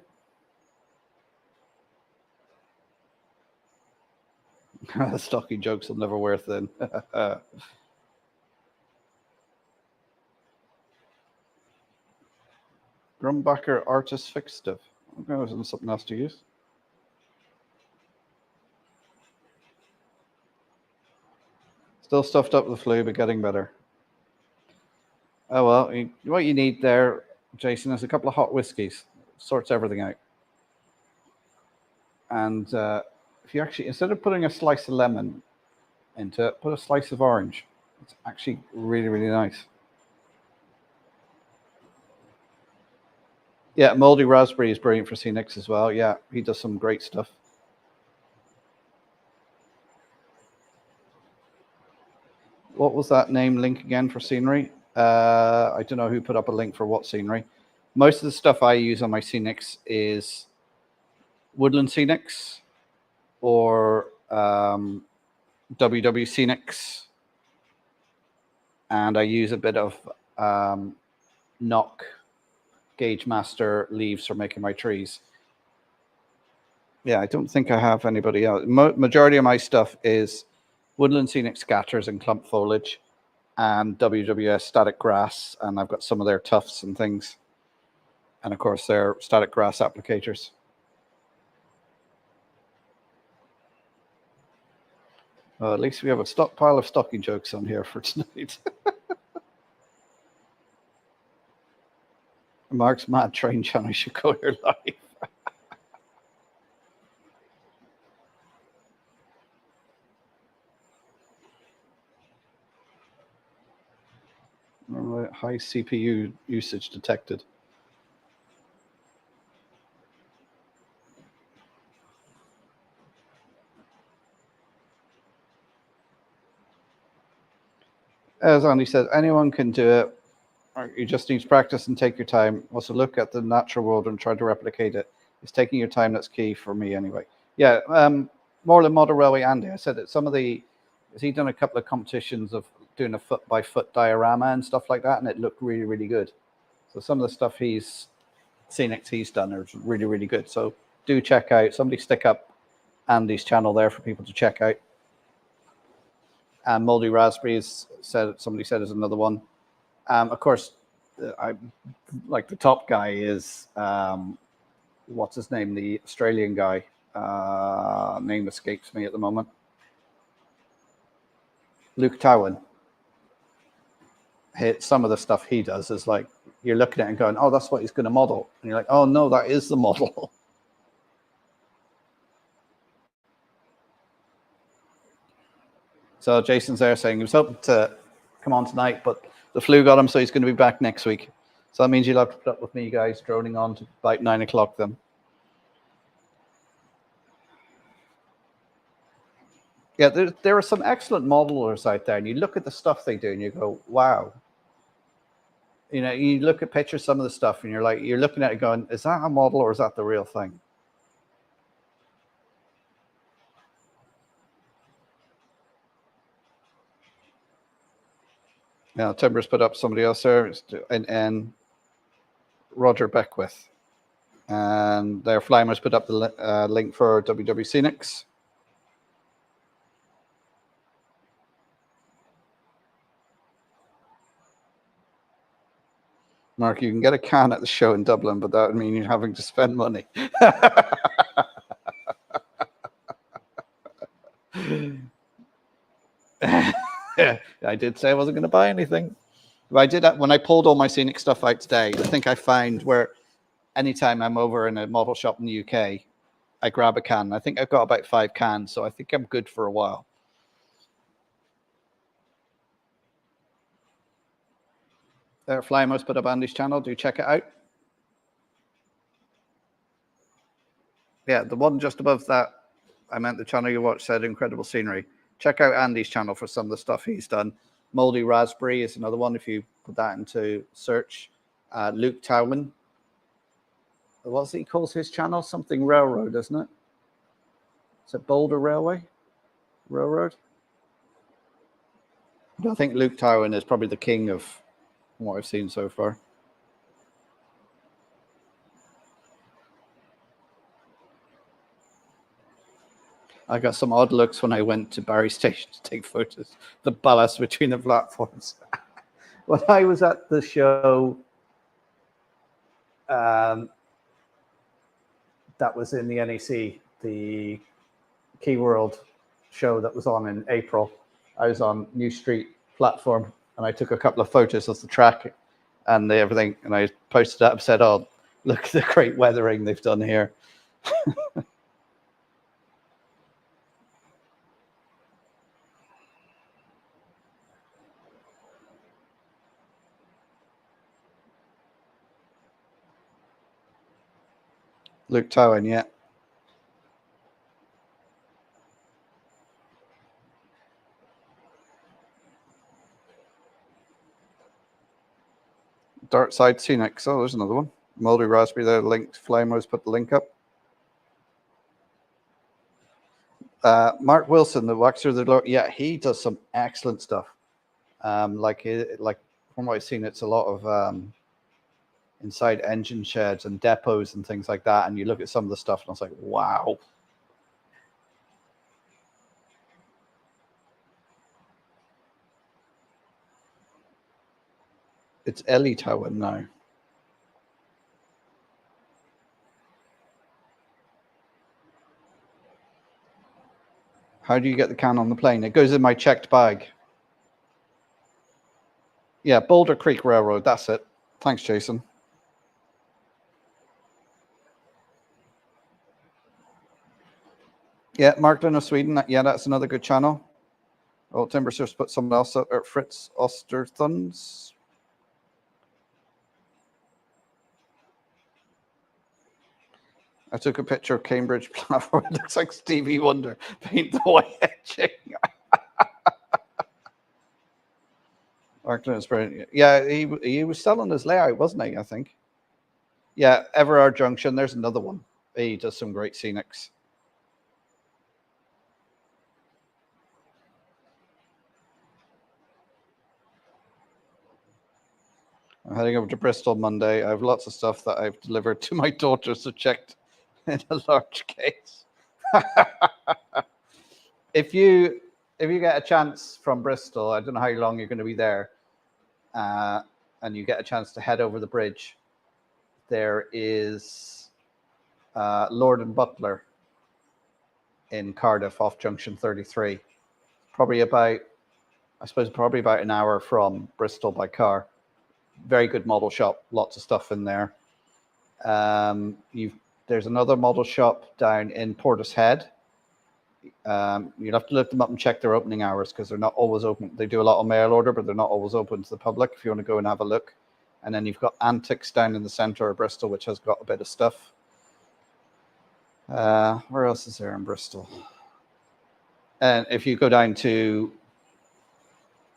Stocking jokes will never wear thin. Grumbacher Artist Fixative. Okay, isn't something else to use? Still stuffed up with the flu, but getting better. Oh well, what you need there, Jason, is a couple of hot whiskies. Sorts everything out. And if you actually, instead of putting a slice of lemon into it, put a slice of orange. It's actually really, really nice. Yeah, Moldy Raspberry is brilliant for scenics as well. Yeah, he does some great stuff. What was that name link again for scenery? I don't know who put up a link for what scenery. Most of the stuff I use on my scenics is Woodland Scenics or WW Scenics. And I use a bit of Knock Gauge Master leaves for making my trees. Yeah, I don't think I have anybody else. Majority of my stuff is Woodland Scenic Scatters and Clump Foliage and WWS Static Grass. And I've got some of their tufts and things. And of course, their static grass applicators. At least we have a stockpile of stocking jokes on here for tonight. Mark's mad train channel should go here live. High CPU usage detected. As Andy said, anyone can do it. You just need to practice and take your time. Also look at the natural world and try to replicate it. It's taking your time that's key for me anyway. Yeah, Moreland Model Railway Andy, I said that some of the, he done a couple of competitions of doing a foot by foot diorama and stuff like that, and it looked really, really good. So some of the stuff scenics he's done are really, really good. So do check out, somebody stick up Andy's channel there for people to check out. And Moldy Raspberries, somebody said, is another one. Of course, I like the top guy is what's his name, the Australian guy. Name escapes me at the moment. Luke Towan. Some of the stuff he does is like you're looking at it and going, "Oh, that's what he's going to model," and you're like, "Oh no, that is the model." So Jason's there saying he was hoping to come on tonight, but the flu got him, so he's going to be back next week. So that means you'll have to put up with me guys droning on to about 9 o'clock then. Yeah, there are some excellent modelers out there, and you look at the stuff they do and you go, wow. You know, you look at pictures, some of the stuff, and you're looking at it going, is that a model or is that the real thing? Yeah, Timber's put up somebody else there, and Roger Beckwith. And their Flymer's put up the link for WW Scenics. Mark, you can get a can at the show in Dublin, but that would mean you're having to spend money. I did say I wasn't going to buy anything. But I did when I pulled all my scenic stuff out today. I think I find where anytime I'm over in a model shop in the UK, I grab a can. I think I've got about 5 cans, so I think I'm good for a while. There, Flymouse put up Andy's channel. Do check it out. Yeah, the one just above that, I meant the channel you watched, said incredible scenery. Check out Andy's channel for some of the stuff he's done. Moldy Raspberry is another one if you put that into search. Luke Towman. What's he calls his channel? Something Railroad, isn't it? Is it Boulder Railway? Railroad? I think Luke Towman is probably the king of what I've seen so far. I got some odd looks when I went to Barry Station to take photos. The ballast between the platforms. When I was at the show, that was in the NEC, the Key World show that was on in April. I was on New Street platform and I took a couple of photos of the track and everything, and I posted up and said, "Oh, look at the great weathering they've done here." Luke Towan, yeah. Dark Side Scenics. Oh, there's another one. Moldy Raspberry there. Linked. Flamo's put the link up. Mark Wilson, the waxer, yeah, he does some excellent stuff. Like from what I've seen, it's a lot of inside engine sheds and depots and things like that. And you look at some of the stuff, and I was like, wow. It's Ellie Tower now. How do you get the can on the plane? It goes in my checked bag. Yeah, Boulder Creek Railroad. That's it. Thanks, Jason. Yeah, Markland of Sweden. Yeah, that's another good channel. Oh, Timbersurf's put someone else up. Fritz Osterthuns. I took a picture of Cambridge platform. It looks like Stevie Wonder. Paint the white etching. Arcton is brilliant. Yeah, he was selling his layout, wasn't he? I think. Yeah, Everard Junction. There's another one. He does some great scenics. I'm heading over to Bristol Monday. I have lots of stuff that I've delivered to my daughter, so checked in a large case. If you get a chance from Bristol, I don't know how long you're going to be there, and you get a chance to head over the bridge, there is Lord and Butler in Cardiff off Junction 33. Probably about an hour from Bristol by car. Very good model shop, lots of stuff in there. There's another model shop down in Portishead. You'll have to look them up and check their opening hours because they're not always open. They do a lot of mail order, but they're not always open to the public if you want to go and have a look. And then you've got Antics down in the centre of Bristol, which has got a bit of stuff. Where else is there in Bristol? And if you go down to,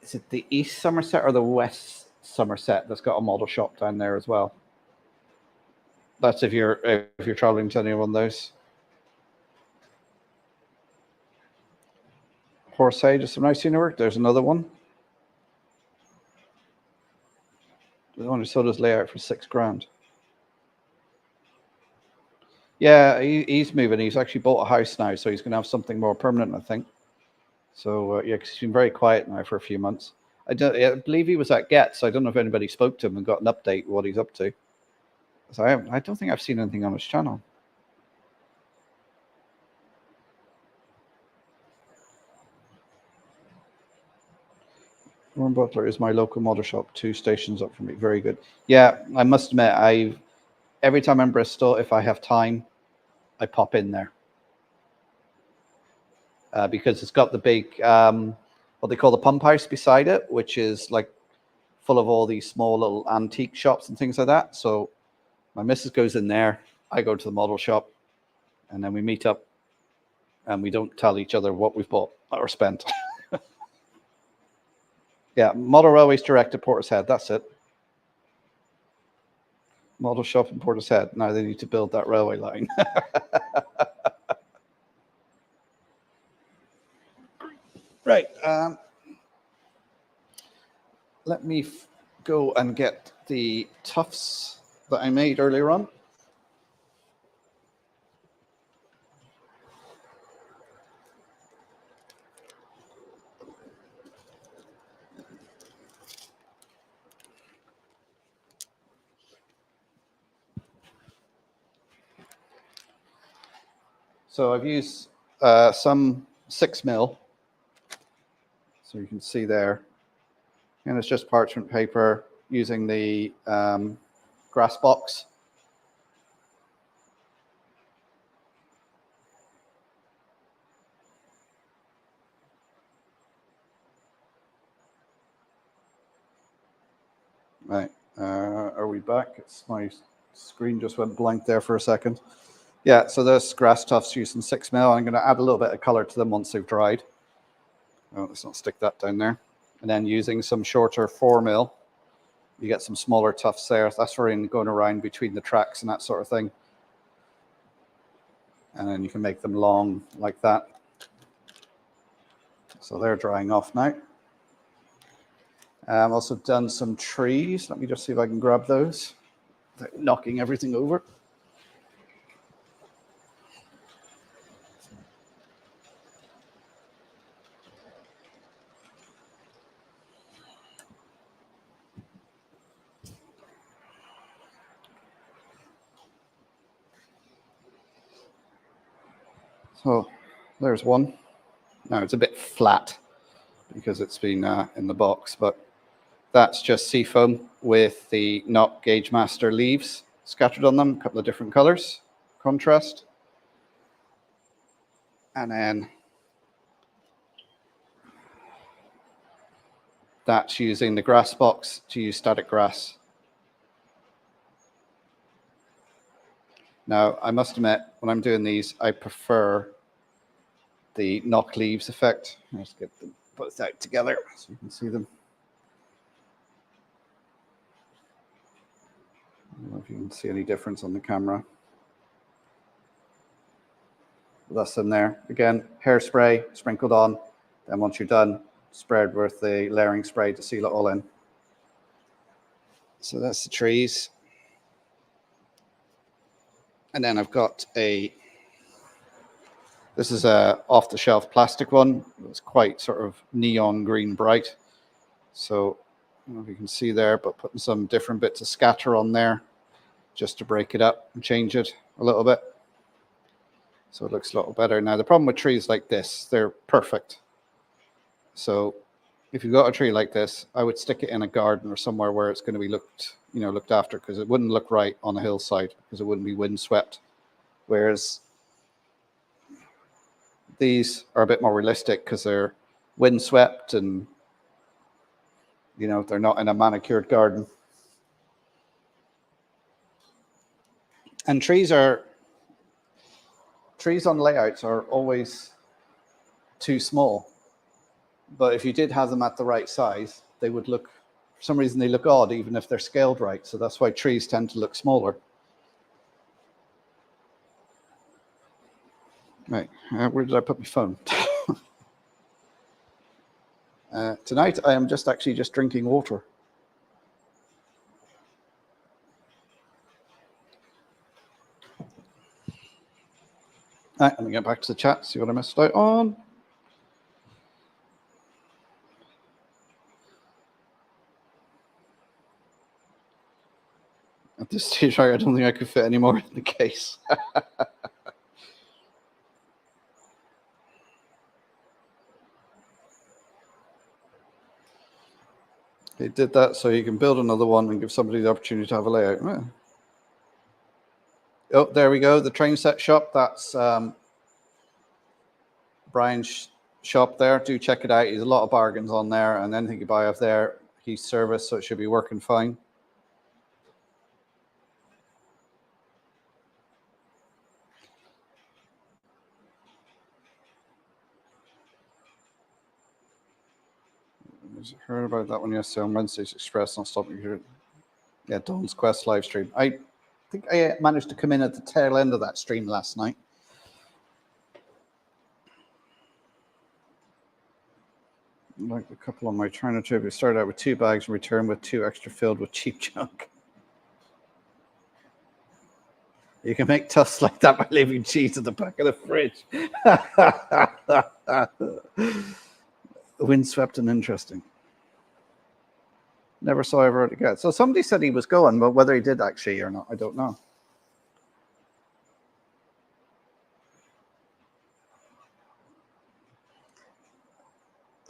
is it the East Somerset or the West Somerset that's got a model shop down there as well? That's if you're traveling to any one of those. Horsehead is some nice work. There's another one. The one who sold his layout for $6,000. Yeah, he's moving. He's actually bought a house now, so he's going to have something more permanent, I think. So yeah, because he's been very quiet now for a few months. I believe he was at Getz. I don't know if anybody spoke to him and got an update what he's up to. So I don't think I've seen anything on his channel. Warren Butler is my local model shop, 2 stations up from me. Very good. Yeah, I must admit, every time I'm in Bristol, if I have time, I pop in there. Because it's got the big, what they call the pump house beside it, which is like full of all these small little antique shops and things like that. So my missus goes in there, I go to the model shop, and then we meet up, and we don't tell each other what we've bought or spent. Yeah, Model Railways Direct at Portishead, that's it. Model shop in Portishead. Now they need to build that railway line. Right. Let me go and get the tufts that I made earlier on. So I've used some 6mm. So you can see there. And it's just parchment paper using the grass box. Right. Are we back? My screen just went blank there for a second. Yeah, so there's grass tufts using 6mm. I'm going to add a little bit of color to them once they've dried. Oh, let's not stick that down there. And then using some shorter 4mm, you get some smaller tufts there. That's for going around between the tracks and that sort of thing. And then you can make them long like that. So they're drying off now. I've also done some trees. Let me just see if I can grab those without knocking everything over. So there's one. Now it's a bit flat because it's been in the box, but that's just seafoam with the Knot Gauge Master leaves scattered on them, a couple of different colors, contrast. And then that's using the grass box to use static grass. Now, I must admit, when I'm doing these, I prefer the knock leaves effect. Let's get them both out together so you can see them. if you can see any difference on the camera. That's in there. Again, hairspray sprinkled on. Then once you're done, sprayed with the layering spray to seal it all in. So that's the trees. And then I've got this is a off-the-shelf plastic one. It's quite sort of neon green bright. So I don't know if you can see there, but putting some different bits of scatter on there just to break it up and change it a little bit. So it looks a little better. Now, the problem with trees like this, they're perfect. So if you've got a tree like this, I would stick it in a garden or somewhere where it's going to be looked after, because it wouldn't look right on a hillside because it wouldn't be windswept. Whereas these are a bit more realistic because they're windswept and, they're not in a manicured garden. And trees on layouts are always too small. But if you did have them at the right size, they would look, for some reason, they look odd, even if they're scaled right. So that's why trees tend to look smaller. Right, where did I put my phone? Tonight, I am just drinking water. All right, let me get back to the chat, see what I missed out on. At this stage, I don't think I could fit any more in the case. They did that so you can build another one and give somebody the opportunity to have a layout. Yeah. Oh, there we go. The train set shop. That's Brian's shop there. Do check it out. There's a lot of bargains on there, and anything you buy off there, he's serviced, so it should be working fine. I heard about that one yesterday on Wednesday's Express. Not stopping here. Yeah, Dawn's Quest live stream. I think I managed to come in at the tail end of that stream last night. Like a couple on my China trip, we started out with 2 bags and returned with 2 extra filled with cheap junk. You can make toast like that by leaving cheese at the back of the fridge. Windswept and interesting. Never saw ever again. So somebody said he was going, but whether he did actually or not, I don't know.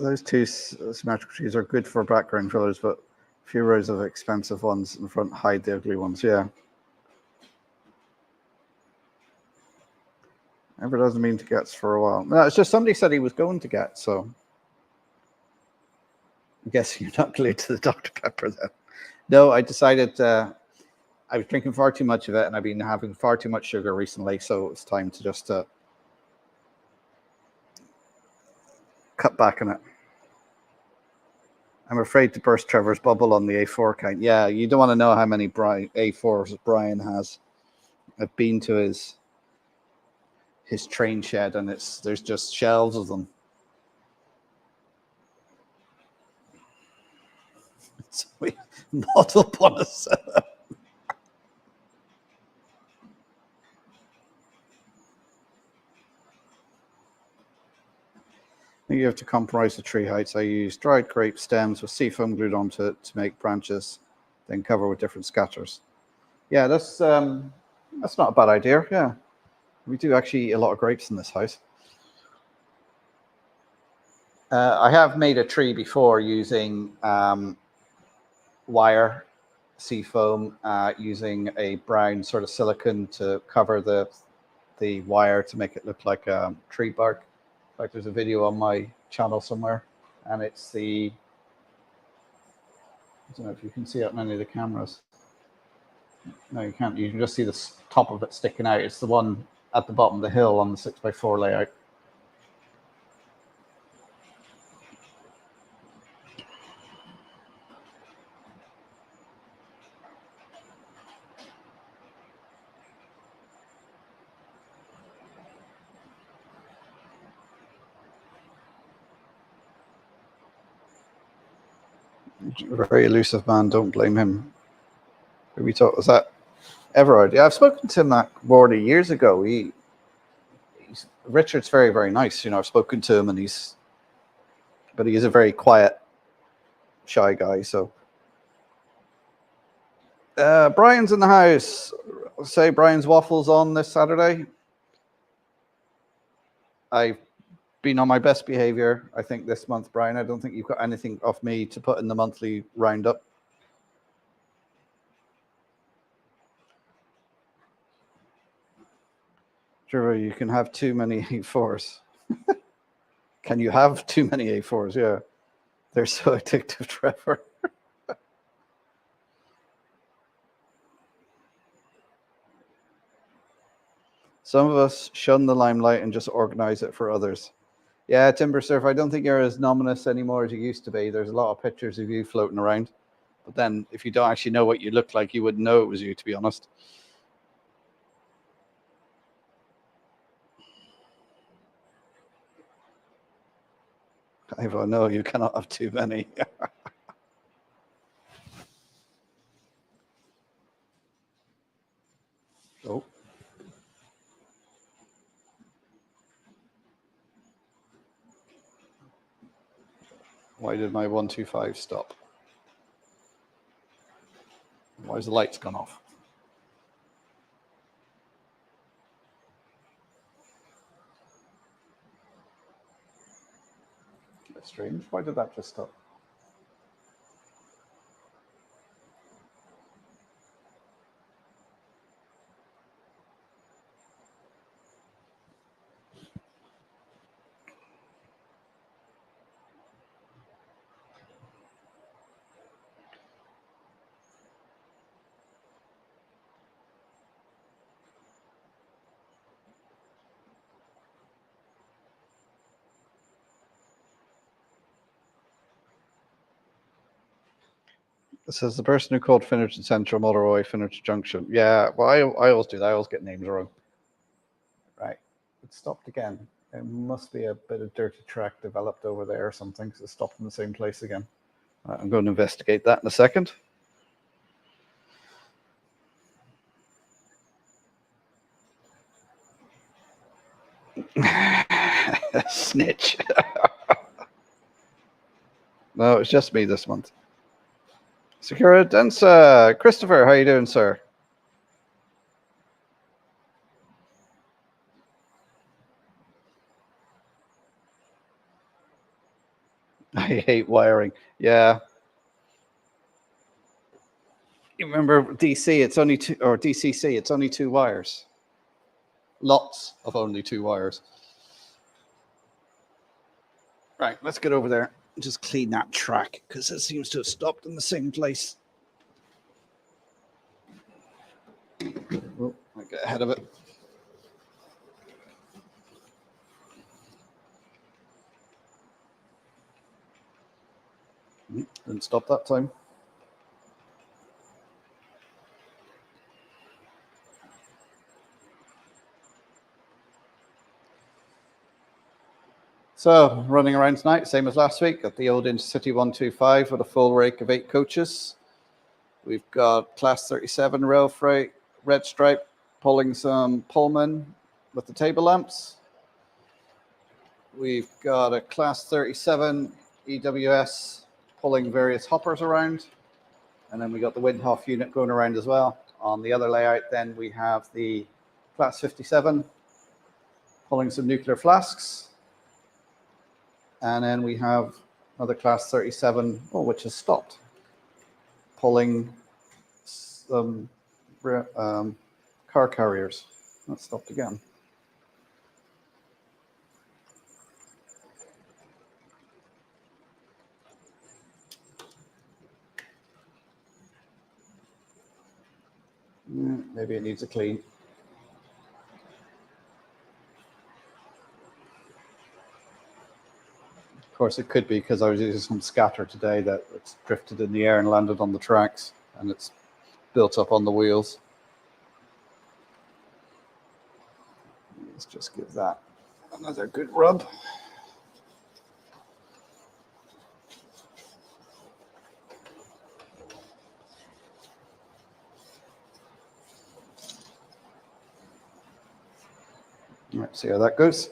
Those 2 symmetrical trees are good for background fillers, but a few rows of expensive ones in front hide the ugly ones. Yeah. Ever doesn't mean to get for a while. No, it's just somebody said he was going to get, so I guess you're not glued to the Dr. Pepper then. No, I decided I was drinking far too much of it, and I've been having far too much sugar recently, so it's time to just cut back on it. I'm afraid to burst Trevor's bubble on the A4 count. Yeah, you don't want to know how many A4s Brian has. I've been to his train shed, and there's just shelves of them. So we model Bonacella. You have to compromise the tree heights. I use dried grape stems with seafoam glued onto it to make branches, then cover with different scatters. Yeah, that's not a bad idea. Yeah, we do actually eat a lot of grapes in this house. I have made a tree before using wire seafoam, using a brown sort of silicone to cover the wire to make it look like tree bark. In fact, there's a video on my channel somewhere, and it's I don't know if you can see it on any of the cameras. No, you can't. You can just see the top of it sticking out. It's the one at the bottom of the hill on the 6x4 layout. A very elusive man. Don't blame him. Who we thought was that? Everard. Yeah, I've spoken to him that more years ago. Richard's very, very nice. I've spoken to him, but he is a very quiet, shy guy. So, Brian's in the house. Say Brian's Waffles on this Saturday. I've been on my best behavior, I think, this month, Brian. I don't think you've got anything off me to put in the monthly roundup. Trevor, you can have too many A4s. Can you have too many A4s? Yeah. They're so addictive, Trevor. Some of us shun the limelight and just organize it for others. Yeah, Timber Surf, I don't think you're as nominous anymore as you used to be. There's a lot of pictures of you floating around. But then if you don't actually know what you look like, you wouldn't know it was you, to be honest. Ivo, no, you cannot have too many. Oh. Why did my 125 stop? Why has the lights gone off? That's strange. Why did that just stop? It says the person who called Finnerton Central Motorway, Finnerton Junction. Yeah, well, I always do that. I always get names wrong. Right. It stopped again. It must be a bit of dirty track developed over there or something, because it stopped in the same place again. I'm going to investigate that in a second. Snitch. No, it's just me this month. Secura Densa. Christopher, how you doing, sir? I hate wiring. Yeah. You remember DC, it's only two, or DCC, it's only two wires. Lots of only two wires. Right, let's get over there and just clean that track, because it seems to have stopped in the same place. Oh, I get ahead of it. Didn't stop that time. So, running around tonight, same as last week, got the old Intercity 125 with a full rake of 8 coaches. We've got Class 37 Rail Freight, Red Stripe, pulling some Pullman with the table lamps. We've got a Class 37 EWS pulling various hoppers around. And then we got the Windhoff unit going around as well. On the other layout, then we have the Class 57 pulling some nuclear flasks. And then we have another Class 37, which has stopped, pulling some car carriers. That stopped again. Maybe it needs a clean. Of course, it could be because I was using some scatter today that it's drifted in the air and landed on the tracks, and it's built up on the wheels. Let's just give that another good rub. Let's see how that goes.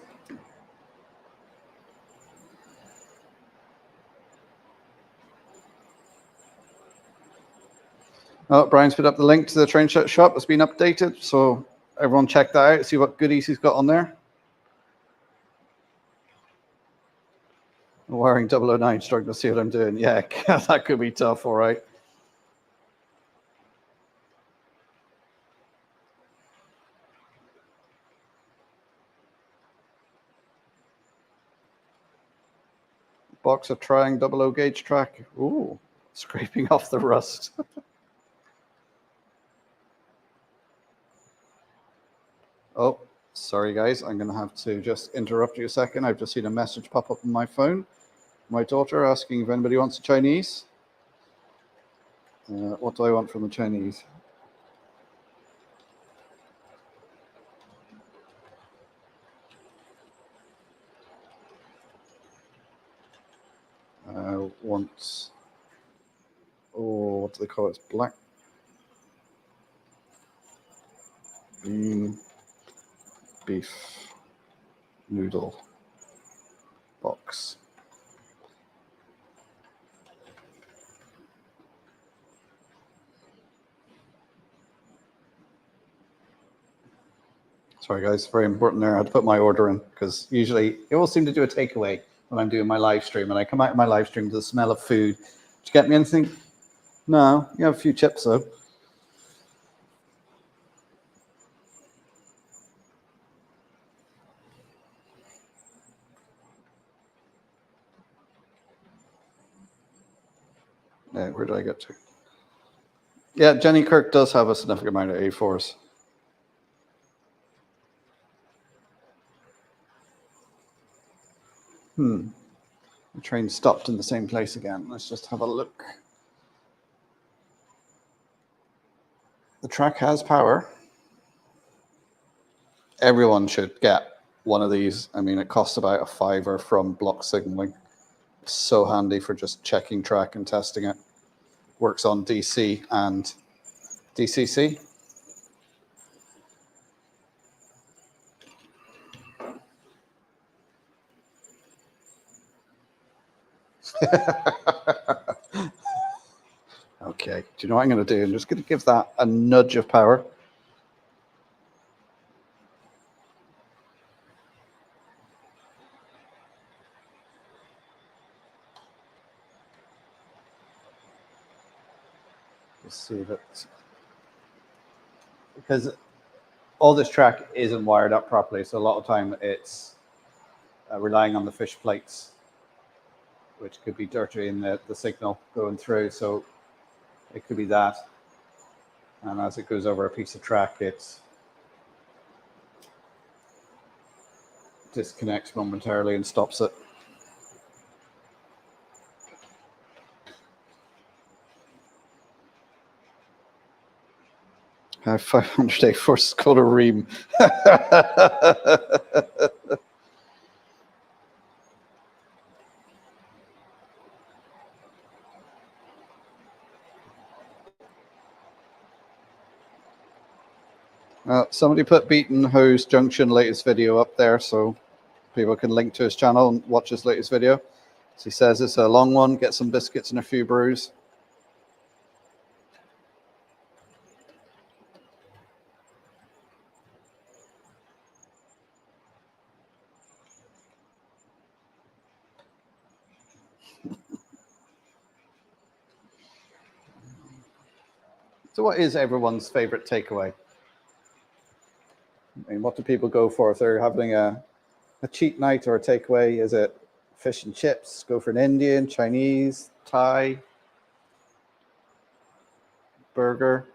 Oh, Brian's put up the link to the train shop. It's been updated, so everyone check that out. See what goodies he's got on there. Wiring 009, struggling to see what I'm doing. Yeah, that could be tough, all right. Box of trying 00 gauge track. Ooh, scraping off the rust. Oh, sorry guys, I'm going to have to just interrupt you a second. I've just seen a message pop up on my phone. My daughter asking if anybody wants a Chinese. What do I want from the Chinese? Want, oh, what do they call it? It's black bean beef noodle box. Sorry guys, very important there. I had to put my order in because usually it all seem to do a takeaway when I'm doing my live stream, and I come out of my live stream to the smell of food. Did you get me anything? No, you have a few chips though. Yeah, where did I get to? Yeah, Jenny Kirk does have a significant amount of A4s. The train stopped in the same place again. Let's just have a look. The track has power. Everyone should get one of these. I mean, it costs about £5 from Block Signaling. It's so handy for just checking track and testing it. Works on DC and DCC. Okay, do you know what I'm going to do? I'm just going to give that a nudge of power. Let's see that, because all this track isn't wired up properly, so a lot of time it's relying on the fish plates, which could be dirty in the signal going through. So it could be that. And as it goes over a piece of track, it disconnects momentarily and stops it. I have 500 A4s called a ream. Somebody put Beaton Hose Junction latest video up there so people can link to his channel and watch his latest video. So he says it's a long one, get some biscuits and a few brews. So what is everyone's favorite takeaway? I mean, what do people go for if they're having a cheat night or a takeaway? Is it fish and chips? Go for an Indian, Chinese, Thai, burger?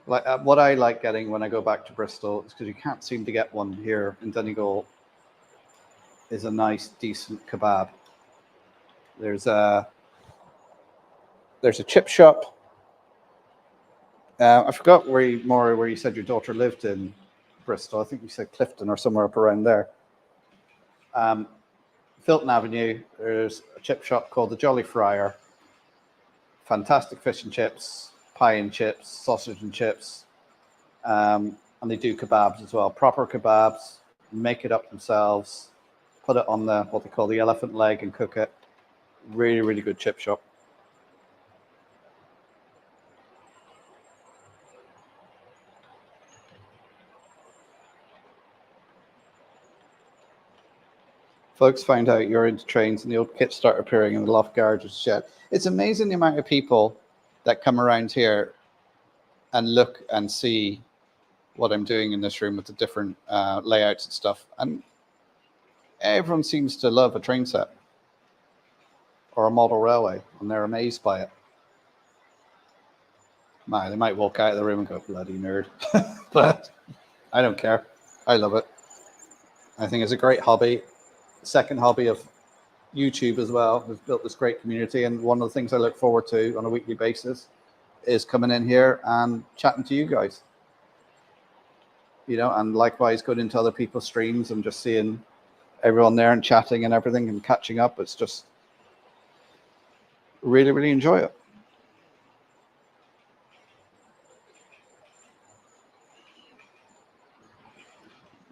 Like what I like getting when I go back to Bristol is because you can't seem to get one here in Donegal. Is a nice, decent kebab. There's a chip shop. I forgot where you said your daughter lived in Bristol. I think you said Clifton or somewhere up around there. Filton Avenue, there's a chip shop called the Jolly Friar. Fantastic fish and chips, pie and chips, sausage and chips. And they do kebabs as well, proper kebabs. make it up themselves, put it on the what they call the elephant leg and cook it. Really, really good chip shop. Folks find out you're into trains and the old kits start appearing in the loft garages shed. It's amazing the amount of people that come around here and look and see what I'm doing in this room with the different layouts and stuff. And everyone seems to love a train set or a model railway, and they're amazed by it. Man, they might walk out of the room and go, bloody nerd. But I don't care. I love it. I think it's a great hobby. Second hobby of YouTube as well. Has built this great community, and one of the things I look forward to on a weekly basis is coming in here and chatting to you guys. You know, and likewise going into other people's streams and just seeing everyone there and chatting and everything and catching up. It's just really, really enjoy it.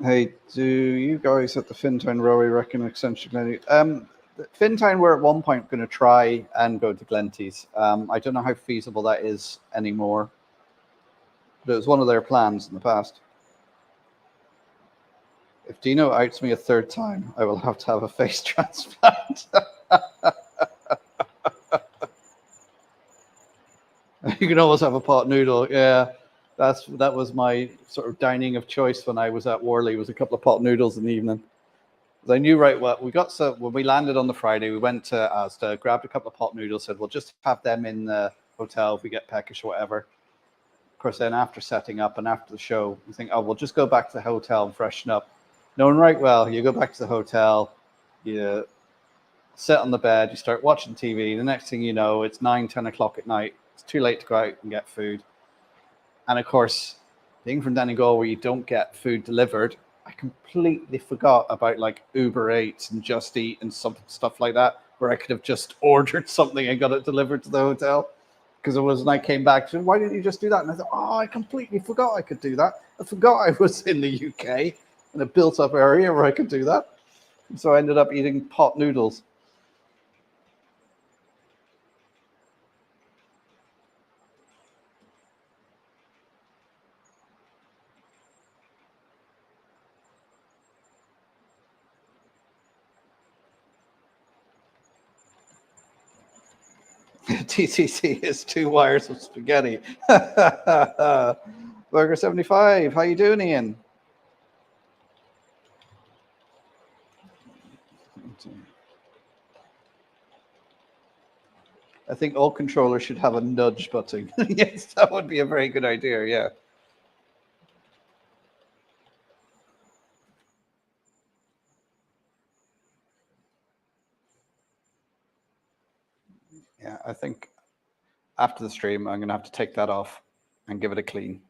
Hey, do you guys at the Fintown Railway reckon extension Glenties? Fintown were at one point going to try and go to Glenties. I don't know how feasible that is anymore, but it was one of their plans in the past. If Dino outs me a third time, I will have to have a face transplant. You can always have a pot noodle. Yeah, that was my sort of dining of choice when I was at Worley. Was a couple of pot noodles in the evening. I knew right what we got. So when we landed on the Friday, we went to Asda, grabbed a couple of pot noodles, said we'll just have them in the hotel if we get peckish or whatever. Of course, then after setting up and after the show, we think, oh, we'll just go back to the hotel and freshen up. Knowing right well, you go back to the hotel, you sit on the bed, you start watching TV. The next thing you know, it's 9-10 o'clock at night. It's too late to go out and get food. And of course, being from Donegal where you don't get food delivered, I completely forgot about like Uber Eats and Just Eat and some stuff like that, where I could have just ordered something and got it delivered to the hotel. Because it was when I came back, so why didn't you just do that? And I thought, oh, I completely forgot I could do that. I forgot I was in the UK in a built-up area where I could do that. And so I ended up eating pot noodles. TCC is 2 wires of spaghetti. Burger 75, how you doing, Ian? I think all controllers should have a nudge button. Yes, that would be a very good idea, yeah. Yeah, I think after the stream, I'm going to have to take that off and give it a clean,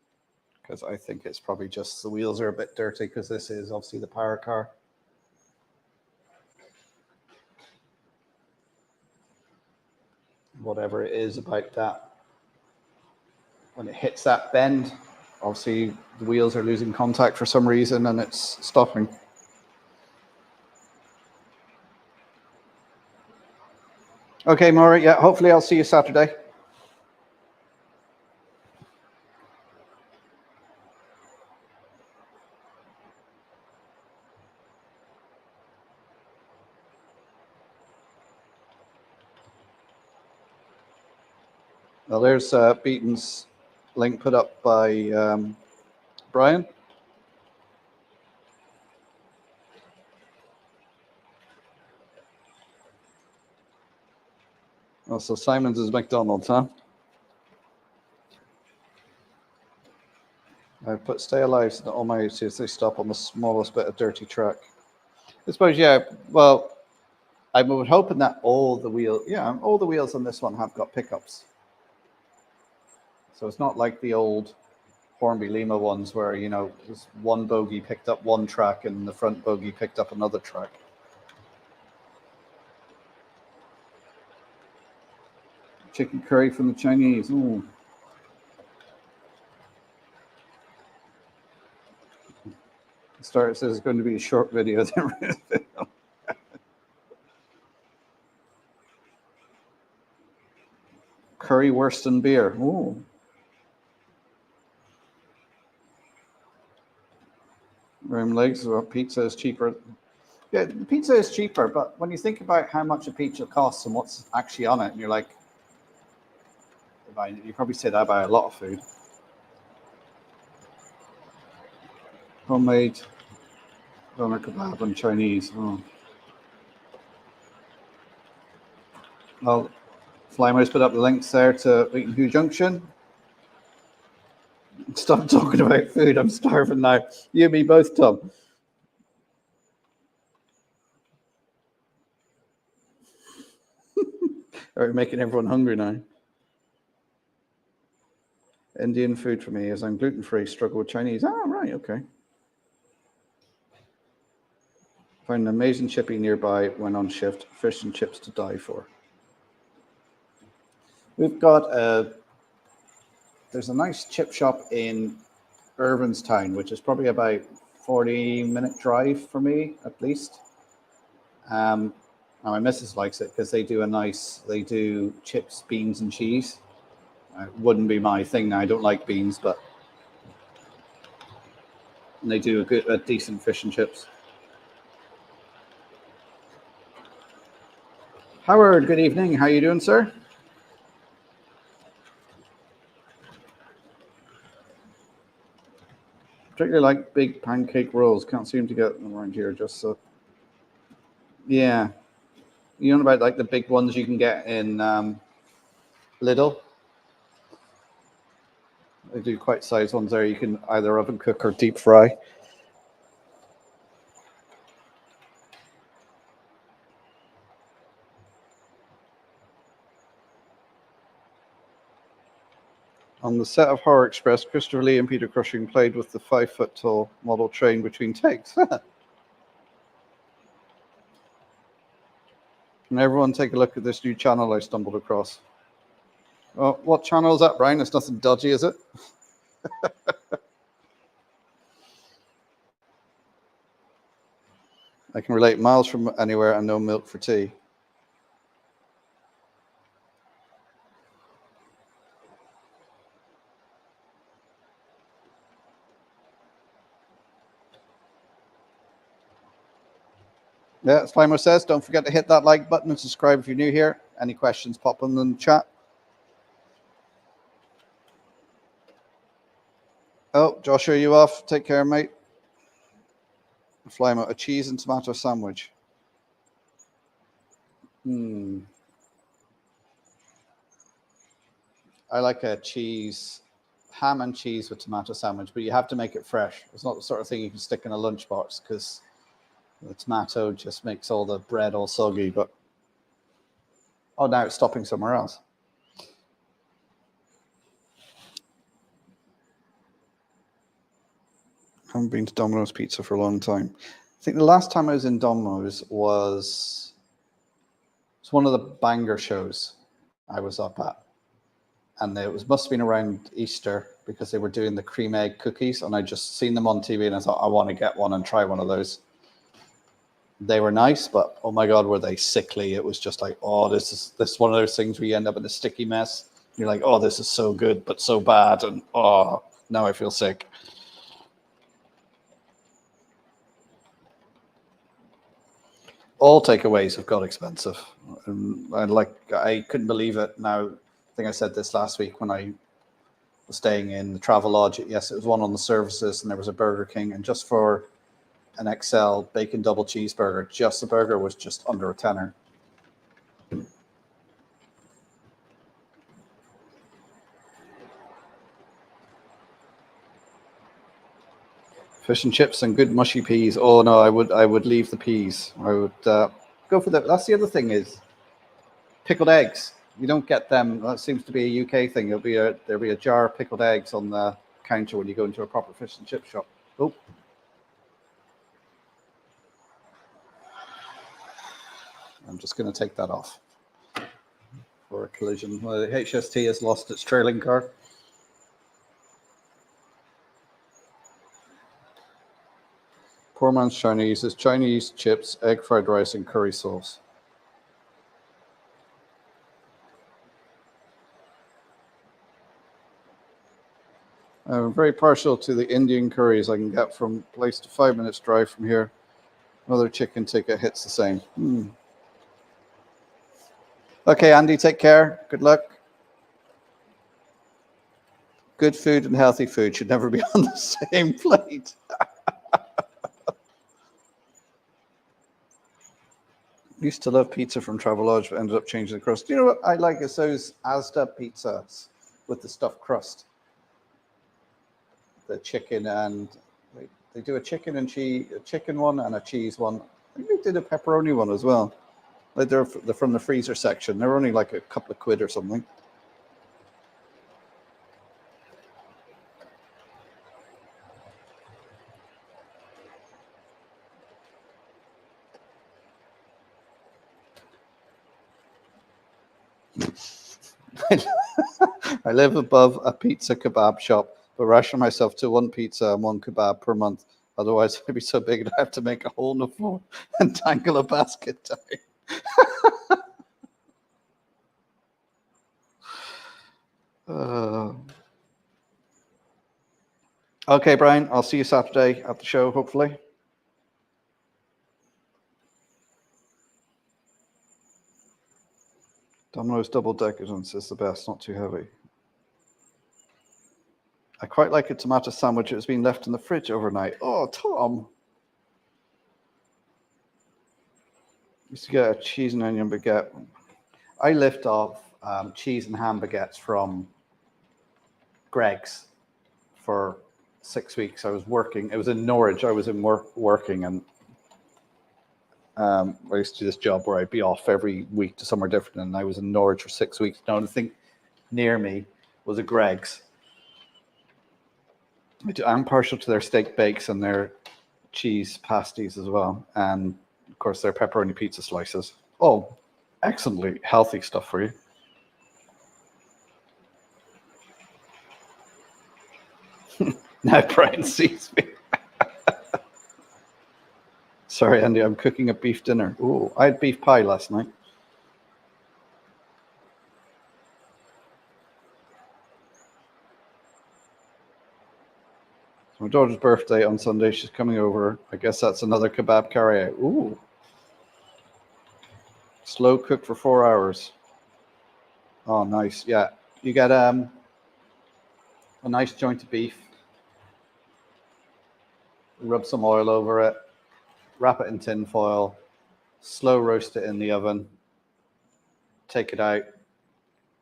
because I think it's probably just the wheels are a bit dirty, because this is obviously the power car. Whatever it is about that, when it hits that bend, obviously the wheels are losing contact for some reason and it's stopping. Okay, Maury, yeah, hopefully I'll see you Saturday. Well, there's Beaton's link put up by Brian. Oh, so Simon's is McDonald's, huh? I put stay alive so that all my see if they stop on the smallest bit of dirty track. I suppose, yeah, well, I would hoping that all the wheels on this one have got pickups. So it's not like the old Hornby Lima ones where, you know, just one bogie picked up one track and the front bogie picked up another track. Chicken curry from the Chinese. Ooh. Start says it's going to be a short video. Currywurst and beer. Ooh. Room legs. Well, pizza is cheaper. Yeah, the pizza is cheaper, but when you think about how much a pizza costs and what's actually on it, and you're like, you probably say that about a lot of food. Homemade doner kebab and Chinese. Oh. Well, Flymo's put up the links there to Wheaton Junction. Stop talking about food. I'm starving now. You and me both, Tom. Are making everyone hungry now? Indian food for me is I'm gluten-free, struggle with Chinese. Ah, right, okay. Find an amazing chippy nearby when on shift. Fish and chips to die for. We've got there's a nice chip shop in Irvinstown, which is probably about 40-minute drive for me, at least. And my missus likes it because they do chips, beans, and cheese. It wouldn't be my thing now. I don't like beans, but they do a decent fish and chips. Howard, good evening. How you doing, sir? Particularly like big pancake rolls. Can't seem to get them around here just so. Yeah. You know about like the big ones you can get in Lidl? They do quite sized ones there. You can either oven cook or deep fry. On the set of Horror Express, Christopher Lee and Peter Cushing played with the 5-foot-tall model train between takes. Can everyone take a look at this new channel I stumbled across? Oh, what channel is that, Brian? It's nothing dodgy, is it? I can relate miles from anywhere and no milk for tea. Yeah, as Flymo says, don't forget to hit that like button and subscribe if you're new here. Any questions, pop them in the chat. Oh, Josh, are you off? Take care, mate. Flymo, a cheese and tomato sandwich. I like a ham and cheese with tomato sandwich, but you have to make it fresh. It's not the sort of thing you can stick in a lunchbox because the tomato just makes all the bread all soggy. But oh, now it's stopping somewhere else. I haven't been to Domino's Pizza for a long time. I think the last time I was in Domino's was one of the banger shows I was up at. And it must have been around Easter because they were doing the cream egg cookies. And I just seen them on TV and I thought, I want to get one and try one of those. They were nice, but oh my God, were they sickly. It was just like, oh, this is one of those things where you end up in a sticky mess. You're like, oh, this is so good, but so bad. And oh, now I feel sick. All takeaways have got expensive. I couldn't believe it. Now, I think I said this last week when I was staying in the Travel Lodge. Yes, it was one on the services, and there was a Burger King, and just for an XL bacon double cheeseburger, just the burger was just under a tenner. Fish and chips and good mushy peas. Oh no, I would leave the peas. I would go for that's the other thing is pickled eggs. You don't get them. That seems to be a UK thing. There'll be a jar of pickled eggs on the counter when you go into a proper fish and chip shop. Oh. I'm just going to take that off for a collision. Well, the HST has lost its trailing car. Poor man's Chinese is Chinese chips, egg fried rice, and curry sauce. I'm very partial to the Indian curries I can get from a place to 5 minutes drive from here. Another chicken tikka hits the same. Okay, Andy, take care. Good luck. Good food and healthy food should never be on the same plate. Used to love pizza from Travelodge, but ended up changing the crust. You know what I like is those Asda pizzas with the stuffed crust. The chicken and they do a chicken and cheese, a chicken one and a cheese one. I think they did a pepperoni one as well. Like they're from the freezer section. They're only like a couple of quid or something. I live above a pizza kebab shop, but ration myself to one pizza and one kebab per month. Otherwise, I'd be so big I'd have to make a hole in the floor and tangle a basket down. Okay, Brian, I'll see you Saturday at the show, hopefully. Domino's double decadence is the best, not too heavy. I quite like a tomato sandwich. It was being left in the fridge overnight. Oh, Tom. Used to get a cheese and onion baguette. I lived off cheese and ham baguettes from Greg's for 6 weeks. I was working. It was in Norwich. I was in working, and I used to do this job where I'd be off every week to somewhere different, and I was in Norwich for 6 weeks. Now, the thing near me was a Greg's. I'm partial to their steak bakes and their cheese pasties as well, and of course their pepperoni pizza slices. Oh, excellently healthy stuff for you. Now Brian sees me. Sorry, Andy, I'm cooking a beef dinner. Oh, I had beef pie last night. My daughter's birthday on Sunday. She's coming over. I guess that's another kebab carry out. Ooh. Slow cooked for 4 hours. Oh, nice. Yeah. You get a nice joint of beef. Rub some oil over it. Wrap it in tin foil. Slow roast it in the oven. Take it out.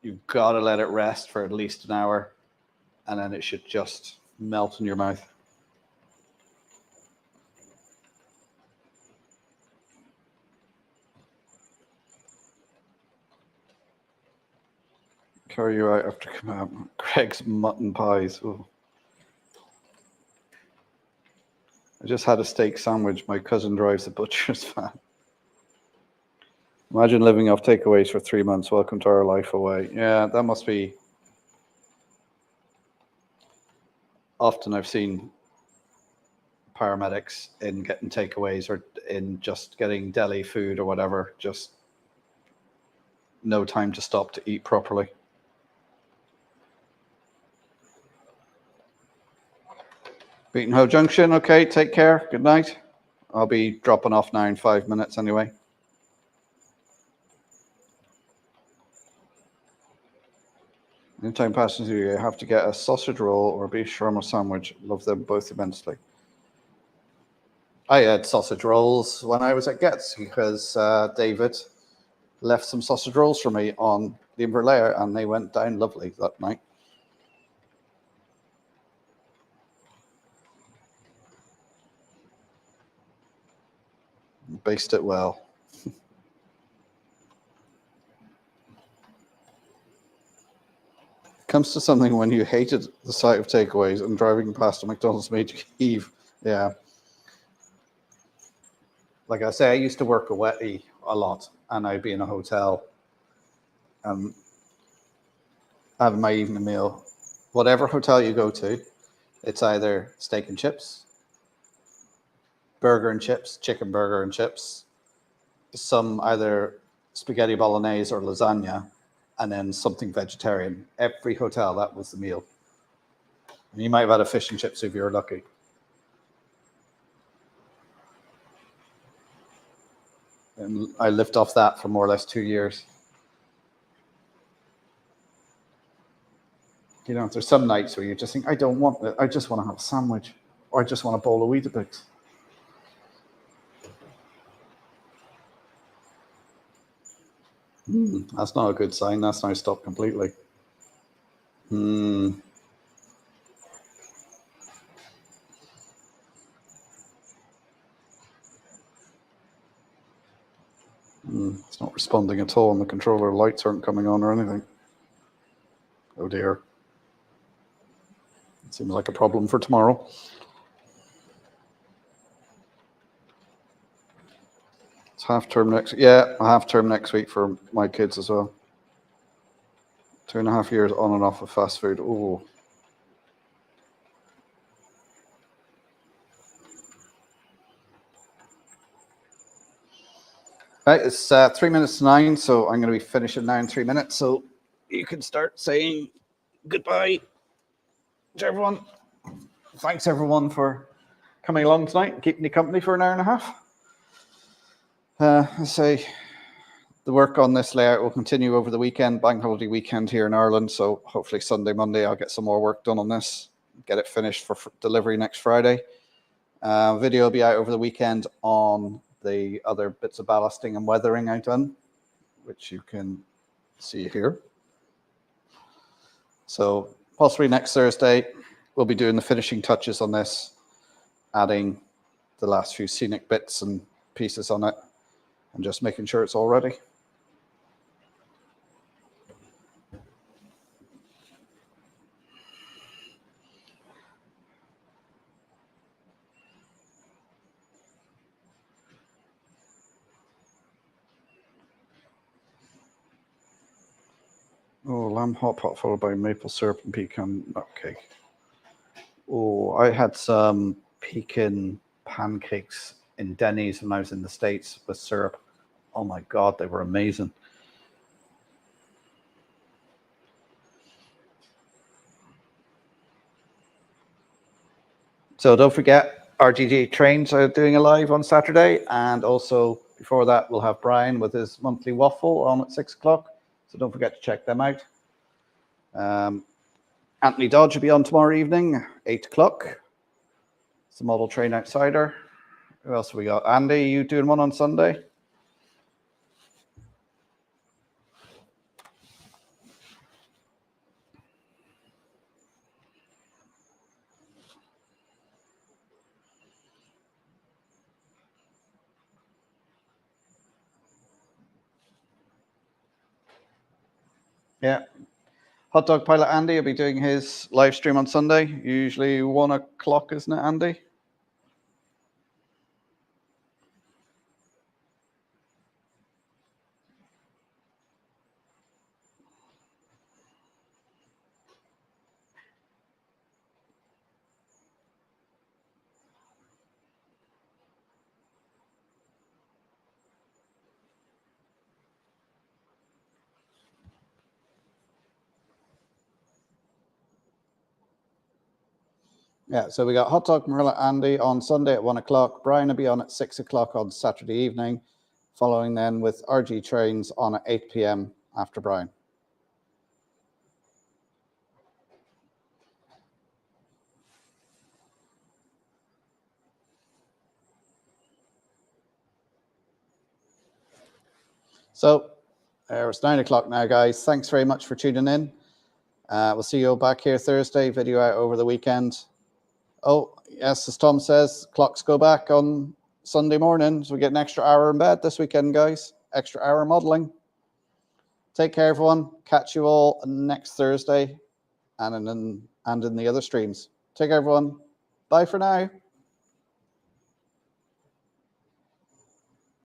You've got to let it rest for at least an hour. And then it should just melt in your mouth. Carry you out after come out. Greg's mutton pies. Ooh. I just had a steak sandwich. My cousin drives a butcher's van. Imagine living off takeaways for 3 months. Welcome to our life away. Yeah, that must be. Often I've seen paramedics in getting takeaways or in just getting deli food or whatever. Just no time to stop to eat properly. Beaton Hoe Junction. Okay, take care. Good night. I'll be dropping off now in 5 minutes anyway. Anytime passing through, you have to get a sausage roll or a beef shawarma sandwich. Love them both immensely. I had sausage rolls when I was at Getz because David left some sausage rolls for me on the Inverlayer, and they went down lovely that night. Based it well. Comes to something when you hated the sight of takeaways and driving past a McDonald's made you heave. Yeah. Like I say, I used to work away a lot, and I'd be in a hotel and having my evening meal. Whatever hotel you go to, it's either steak and chips, burger and chips, chicken burger and chips, some either spaghetti bolognese or lasagna, and then something vegetarian. Every hotel, that was the meal. And you might have had a fish and chips if you were lucky. And I lived off that for more or less 2 years. You know, there's some nights where you just think, I don't want it. I just want to have a sandwich, or I just want a bowl of Y-Ddraigs. That's not a good sign. That's now stopped completely. It's not responding at all, and the controller lights aren't coming on or anything. Oh dear. It seems like a problem for tomorrow. It's half term next. Yeah, half term next week for my kids as well. 2.5 years on and off of fast food. Oh. Right, it's 3 minutes to 9, so I'm going to be finishing now in 3 minutes. So you can start saying goodbye to everyone. Thanks everyone for coming along tonight and keeping me company for an hour and a half. I say the work on this layout will continue over the weekend, bank holiday weekend here in Ireland. So hopefully Sunday, Monday, I'll get some more work done on this, get it finished for delivery next Friday. Video will be out over the weekend on the other bits of ballasting and weathering I've done, which you can see here. So possibly next Thursday, we'll be doing the finishing touches on this, adding the last few scenic bits and pieces on it, and just making sure it's all ready. Oh, lamb hot pot followed by maple syrup and pecan nut cake. Oh, I had some pecan pancakes in Denny's when I was in the States with syrup. Oh my God, they were amazing. So don't forget, RGG Trains are doing a live on Saturday. And also before that, we'll have Brian with his monthly waffle on at 6 o'clock. So don't forget to check them out. Anthony Dodge will be on tomorrow evening, 8 o'clock. It's the Model Train Outsider. Who else have we got? Andy, you doing one on Sunday? Yeah. Hot Dog Pilot Andy will be doing his live stream on Sunday, usually 1 o'clock, isn't it, Andy? Yeah, so we got Hot Dog Marilla Andy on Sunday at 1 o'clock. Brian will be on at 6 o'clock on Saturday evening, following then with RG Trains on at 8 p.m. after Brian. So it's 9 o'clock now, guys. Thanks very much for tuning in. We'll see you all back here Thursday, video out over the weekend. Oh, yes, as Tom says, clocks go back on Sunday morning, so we get an extra hour in bed this weekend, guys. Extra hour modeling. Take care, everyone. Catch you all next Thursday and in the other streams. Take care, everyone. Bye for now.